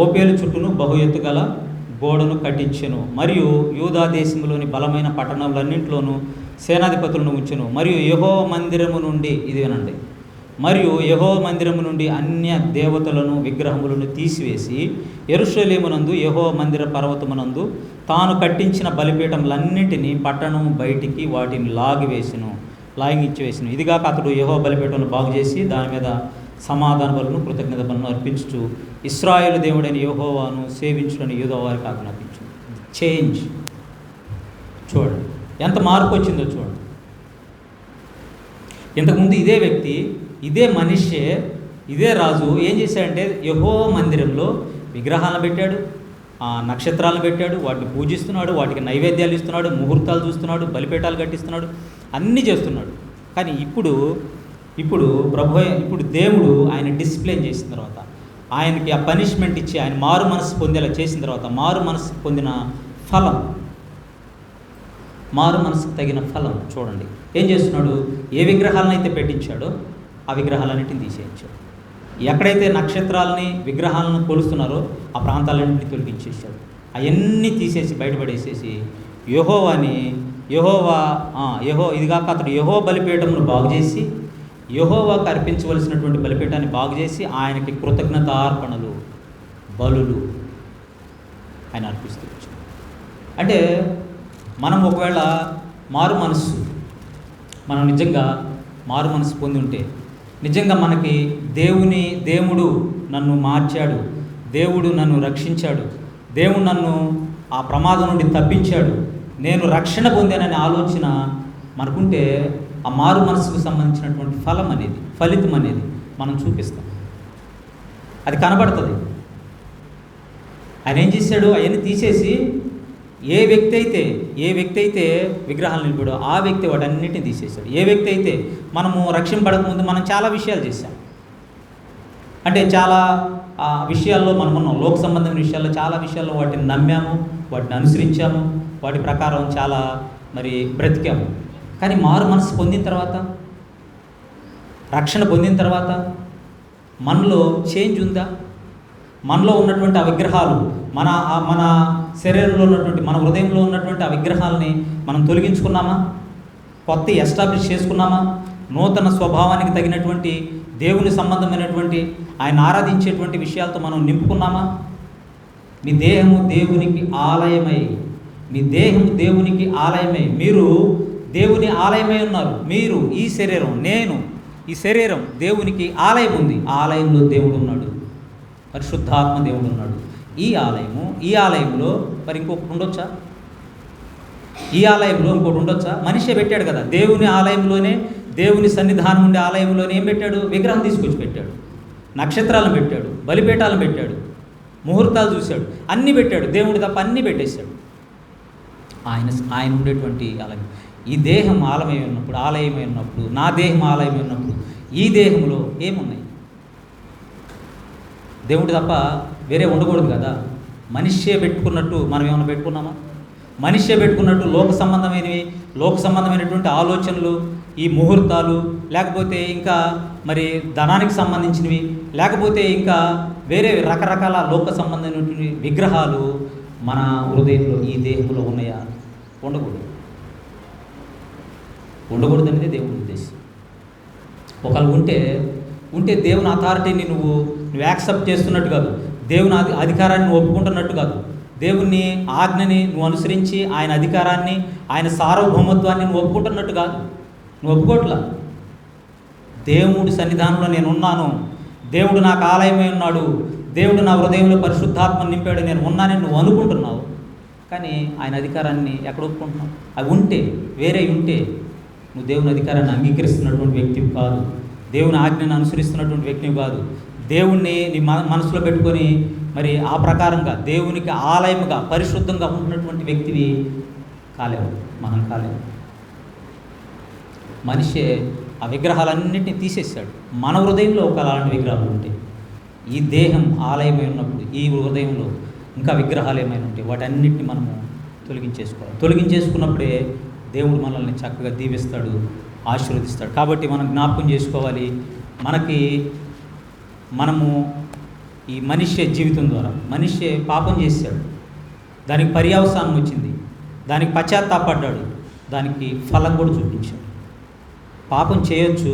ఓపేలు చుట్టూను బహు ఎత్తుగల గోడను కట్టించెను. మరియు యూదా దేశంలోని బలమైన పట్టణములన్నింటిలోనూ సేనాధిపతులను ఉంచెను. మరియు యెహోవా మందిరము నుండి, ఇది వినండి, మరియు యెహోవా మందిరము నుండి అన్య దేవతలను విగ్రహములను తీసివేసి యెరూషలేమునందు యెహోవా మందిర పర్వతమునందు తాను కట్టించిన బలిపీఠములన్నింటినీ పట్టణం బయటికి వాటిని లాగించివేసెను. ఇదిగాక అతడు యెహోవా బలిపీఠమును బాగు చేసి దాని మీద సమాధాన బలులను కృతజ్ఞత బలులను అర్పించుచు ఇశ్రాయేలు దేవుడైన యెహోవాను సేవించులని యూదా వారికి ఆజ్ఞాపించు. చేంజ్ చూడండి, ఎంత మార్పు వచ్చిందో చూడండి. ఇంతకుముందు ఇదే వ్యక్తి, ఇదే మనిషే, ఇదే రాజు ఏం చేశాడంటే యెహోవా మందిరంలో విగ్రహాలను పెట్టాడు, నక్షత్రాలను పెట్టాడు, వాటిని పూజిస్తున్నాడు, వాటికి నైవేద్యాలు ఇస్తున్నాడు, ముహూర్తాలు చూస్తున్నాడు, బలిపీఠాలు కట్టిస్తున్నాడు, అన్నీ చేస్తున్నాడు. కానీ ఇప్పుడు దేవుడు ఆయన డిసిప్లిన్ చేసిన తర్వాత, ఆయనకి ఆ పనిష్మెంట్ ఇచ్చి ఆయన మారు మనసు పొందేలా చేసిన తర్వాత, మారు మనసు పొందిన ఫలం, మారు మనసుకు తగిన ఫలం చూడండి. ఏం చేస్తున్నాడు? ఏ విగ్రహాలను అయితే పెట్టించాడో ఆ విగ్రహాలన్నింటినీ తీసేయించాడు. ఎక్కడైతే నక్షత్రాలని విగ్రహాలను కొలుస్తున్నారో ఆ ప్రాంతాలన్నింటినీ తొలగించేశాడు. అవన్నీ తీసేసి బయటపడేసేసి ఇదిగాక అతడు యెహోవా బలిపీఠమును బాగు చేసి యెహోవాకు అర్పించవలసినటువంటి బలిపీఠాన్ని బాగు చేసి ఆయనకి కృతజ్ఞతార్పణలు బలులు ఆయన అర్పిస్తూ వచ్చాడు. అంటే మనం ఒకవేళ మనం నిజంగా మారు మనసు పొంది ఉంటే, నిజంగా మనకి దేవుడు నన్ను మార్చాడు, దేవుడు నన్ను రక్షించాడు, దేవుడు నన్ను ఆ ప్రమాదం నుండి తప్పించాడు, నేను రక్షణ పొందాననే ఆలోచన మనకుంటే ఆ మారు మనసుకు సంబంధించినటువంటి ఫలితం అనేది మనం చూపిస్తాం. అది కనబడుతుంది. ఆయన ఏం చేశాడు? అవన్నీ తీసేసి ఏ వ్యక్తి అయితే విగ్రహాలు నిలిపాడో ఆ వ్యక్తి వాటన్నిటిని తీసేశాడు. ఏ వ్యక్తి అయితే మనము రక్షింపడకముందు మనం చాలా విషయాలు చేశాం, అంటే చాలా విషయాల్లో మనం ఉన్నాం, లోక సంబంధమైన విషయాల్లో చాలా విషయాల్లో వాటిని నమ్మాము, వాటిని అనుసరించాము, వాటి ప్రకారం చాలా బ్రతికాము. కానీ మారు మనసు పొందిన తర్వాత, రక్షణ పొందిన తర్వాత మనలో చేంజ్ ఉందా? మనలో ఉన్నటువంటి ఆ విగ్రహాలు, మన శరీరంలో ఉన్నటువంటి, మన హృదయంలో ఉన్నటువంటి ఆ విగ్రహాలని మనం తొలగించుకున్నామా? కొత్త ఎస్టాబ్లిష్ చేసుకున్నామా? నూతన స్వభావానికి తగినటువంటి దేవుని సంబంధమైనటువంటి ఆయన ఆరాధించేటువంటి విషయాలతో మనం నింపుకున్నామా? మీ దేహము దేవునికి ఆలయమై, మీరు దేవుని ఆలయమై ఉన్నారు. మీరు ఈ శరీరం, ఈ శరీరం దేవునికి ఆలయం ఉంది. ఆలయంలో దేవుడు ఉన్నాడు, పరిశుద్ధాత్మ దేవుడు ఉన్నాడు. ఈ ఆలయంలో మరి ఇంకొకటి ఉండొచ్చా? ఈ ఆలయంలో ఇంకోటి ఉండొచ్చా? మనిషే పెట్టాడు కదా. దేవుని ఆలయంలోనే, దేవుని సన్నిధానం ఉండే ఆలయంలోనే ఏం పెట్టాడు? విగ్రహం తీసుకొచ్చి పెట్టాడు, నక్షత్రాలను పెట్టాడు, బలిపీఠాలను పెట్టాడు, ముహూర్తాలు చూశాడు, అన్నీ పెట్టాడు. దేవుడు తప్ప అన్నీ పెట్టేశాడు. ఆయన ఉండేటువంటి ఆలయం, ఈ దేహం ఆలయమై ఉన్నప్పుడు, నా దేహం ఆలయమై ఉన్నప్పుడు ఈ దేహంలో ఏమున్నాయి? దేవుడు తప్ప వేరే ఉండకూడదు కదా. మనిషే పెట్టుకున్నట్టు మనం ఏమైనా పెట్టుకున్నామా? మనిషే పెట్టుకున్నట్టు లోక సంబంధమైనటువంటి ఆలోచనలు, ఈ ముహూర్తాలు, లేకపోతే ఇంకా ధనానికి సంబంధించినవి, లేకపోతే ఇంకా వేరే రకరకాల లోక సంబంధమైనటువంటి విగ్రహాలు మన హృదయంలో, ఈ దేహంలో ఉన్నాయా? ఉండకూడదు అనేది దేవుని ఉద్దేశం. ఒకవేళ ఉంటే దేవుని అథారిటీని నువ్వు యాక్సెప్ట్ చేస్తున్నట్టు కాదు, దేవుని అధికారాన్ని నువ్వు ఒప్పుకుంటున్నట్టు కాదు, దేవుని ఆజ్ఞని నువ్వు అనుసరించి ఆయన అధికారాన్ని, ఆయన సార్వభౌమత్వాన్ని నువ్వు ఒప్పుకుంటున్నట్టు కాదు. నువ్వు ఒప్పుకోట్లా. దేవుడి సన్నిధానంలో నేను ఉన్నాను, దేవుడు నాకు ఆలయమై ఉన్నాడు, దేవుడు నా హృదయంలో పరిశుద్ధాత్మను నింపాడు, నేను ఉన్నానని నువ్వు అనుకుంటున్నావు. కానీ ఆయన అధికారాన్ని ఎక్కడ ఒప్పుకుంటున్నావు? అవి ఉంటే, వేరే ఉంటే నువ్వు దేవుని అధికారాన్ని అంగీకరిస్తున్నటువంటి వ్యక్తివి కాదు, దేవుని ఆజ్ఞను అనుసరిస్తున్నటువంటి వ్యక్తివి కాదు. దేవుణ్ణి నీ మనసులో పెట్టుకొని మరి ఆ ప్రకారంగా దేవునికి ఆలయముగా పరిశుద్ధంగా ఉంటున్నటువంటి వ్యక్తివి కాలేవు, మనం కాలేము. మనిషే ఆ విగ్రహాలన్నింటినీ తీసేశాడు. మన హృదయంలో ఒక అలాంటి విగ్రహాలు ఉంటాయి. ఈ దేహం ఆలయమై ఉన్నప్పుడు ఈ హృదయంలో ఇంకా విగ్రహాలు ఏమైనా ఉంటే వాటన్నిటిని మనము తొలగించేసుకోవాలి. తొలగించేసుకున్నప్పుడే దేవుడు మనల్ని చక్కగా దీవిస్తాడు, ఆశీర్వదిస్తాడు. కాబట్టి మనం జ్ఞాపకం చేసుకోవాలి, మనము ఈ మనిషి జీవితం ద్వారా మనిషి పాపం చేశాడు, దానికి పర్యవసానం వచ్చింది, దానికి పశ్చాత్తాపడ్డాడు, దానికి ఫలం కూడా చూపించాడు. పాపం చేయొచ్చు,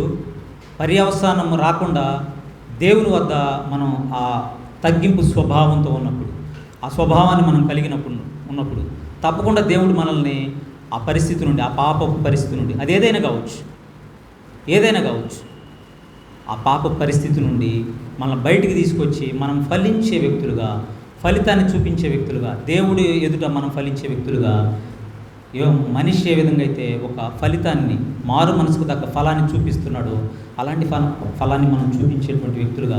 పర్యవసానం రాకుండా దేవుని వద్ద మనం ఆ తగ్గింపు స్వభావంతో ఉన్నప్పుడు, ఆ స్వభావాన్ని మనం ఉన్నప్పుడు తప్పకుండా దేవుడు మనల్ని ఆ పరిస్థితి నుండి, ఆ పాపపు పరిస్థితి నుండి, అది ఏదైనా కావచ్చు ఆ పాప పరిస్థితి నుండి మనల్ని బయటికి తీసుకొచ్చి మనం ఫలించే వ్యక్తులుగా, ఫలితాన్ని చూపించే వ్యక్తులుగా, దేవుడి ఎదుట మనం ఫలించే వ్యక్తులుగా, మనిషి ఏ విధంగా అయితే ఒక ఫలితాన్ని, మారు మనసుకు తగ్గ ఫలాన్ని చూపిస్తున్నాడో అలాంటి ఫలాన్ని మనం చూపించేటువంటి వ్యక్తులుగా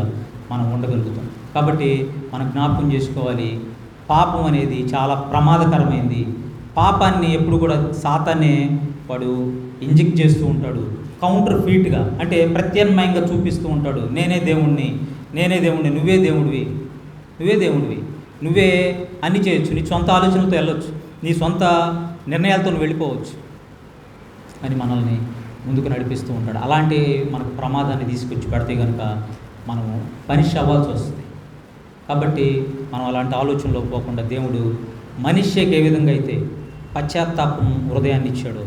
మనం ఉండగలుగుతాం. కాబట్టి మనం జ్ఞాపకం చేసుకోవాలి, పాపం అనేది చాలా ప్రమాదకరమైంది. పాపాన్ని ఎప్పుడు కూడా సాతానే వాడు ఇంజెక్ట్ చేస్తూ ఉంటాడు, కౌంటర్ ఫీట్గా, అంటే ప్రత్యామ్నాయంగా చూపిస్తూ ఉంటాడు. నేనే దేవుణ్ణి, నువ్వే దేవుడివి, నువ్వే అన్ని చేయొచ్చు, నీ సొంత ఆలోచనలతో వెళ్ళొచ్చు, నీ సొంత నిర్ణయాలతో వెళ్ళిపోవచ్చు అని మనల్ని ముందుకు నడిపిస్తూ ఉంటాడు. అలాంటి మనకు ప్రమాదాన్ని తీసుకొచ్చి పెడితే కనుక మనము పనిష్ అవ్వాల్సి వస్తుంది. కాబట్టి మనం అలాంటి ఆలోచనలో పోకుండా దేవుడు మనిషికి ఏ విధంగా అయితే పశ్చాత్తాపం హృదయాన్ని ఇచ్చాడో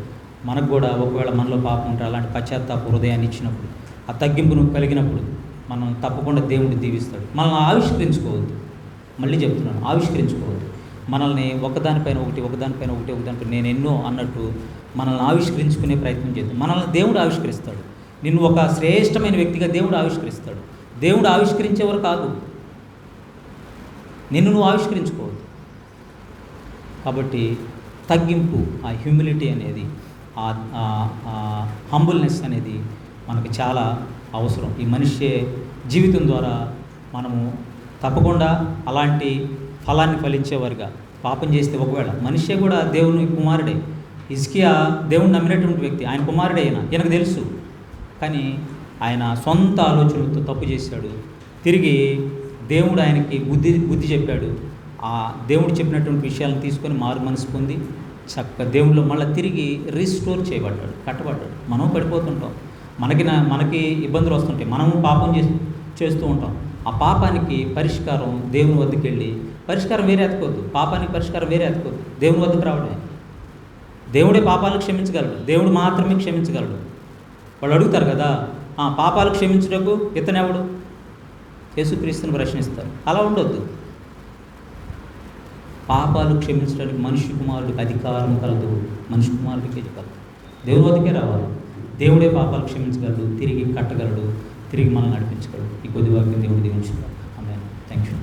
మనకు కూడా ఒకవేళ మనలో పాపం ఉంటే అలాంటి పశ్చాత్తాప హృదయాన్ని ఇచ్చినప్పుడు, ఆ తగ్గింపును కలిగినప్పుడు మనం తప్పకుండా దేవుడు దీవిస్తాడు. మనల్ని ఆవిష్కరించుకోవద్దు, మళ్ళీ చెప్తున్నాను, ఆవిష్కరించుకోవద్దు. మనల్ని ఒకదానిపైన ఒకటి నేను ఎన్నో అన్నట్టు మనల్ని ఆవిష్కరించుకునే ప్రయత్నం చేద్దాం. మనల్ని దేవుడు ఆవిష్కరిస్తాడు. నిన్ను ఒక శ్రేష్టమైన వ్యక్తిగా దేవుడు ఆవిష్కరిస్తాడు. దేవుడు ఆవిష్కరించేవారు కాదు, నిన్ను నువ్వు ఆవిష్కరించుకోవద్దు. కాబట్టి తగ్గింపు, ఆ హ్యూమిలిటీ అనేది, ఆ హంబుల్నెస్ అనేది మనకు చాలా అవసరం. ఈ మనిషి జీవితం ద్వారా మనము తప్పకుండా అలాంటి ఫలాన్ని ఫలించేవారుగా, పాపం చేస్తే ఒకవేళ మనిషి కూడా దేవుని కుమారుడే, హిజ్కియా దేవుని నమ్మినటువంటి వ్యక్తి, ఆయన కుమారుడే ఈయనకు తెలుసు. కానీ ఆయన సొంత ఆలోచనలతో తప్పు చేశాడు. తిరిగి దేవుడు ఆయనకి బుద్ధి చెప్పాడు. ఆ దేవుడు చెప్పినటువంటి విషయాలను తీసుకొని మారు మనసు పొంది చక్కగా దేవుళ్ళు మళ్ళీ తిరిగి రీస్టోర్ చేయబడ్డాడు, కట్టబడ్డాడు. మనం పడిపోతుంటాం, మనకి ఇబ్బందులు వస్తుంటాయి, మనము పాపం చేస్తూ ఉంటాం. ఆ పాపానికి పరిష్కారం దేవుని వద్దకు వెళ్ళి, పరిష్కారం వేరే ఎత్తుకోవద్దు, పాపానికి పరిష్కారం వేరే ఎత్తుకోవద్దు, దేవుని వద్దకు రావడమే. దేవుడే పాపాలను క్షమించగలడు, దేవుడు మాత్రమే క్షమించగలడు. వాళ్ళు అడుగుతారు కదా, పాపాలు క్షమించుటకు ఇతనెవడు? యేసుక్రీస్తుని ప్రశ్నిస్తారు. అలా ఉండొద్దు. పాపాలు క్షమించడానికి మనిషి కుమారుడికి అధికారం కలదు, మనిషి కుమారుడికి కలదు. దేవుని వద్దకే రావాలి. దేవుడే పాపాలు క్షమించగలడు, తిరిగి కట్టగలడు, తిరిగి మనల్ని నడిపించగలడు. ఈ కొద్ది వాక్యం దేవుడు దీవించుకోవాలి. ఆమేన్. Thank you.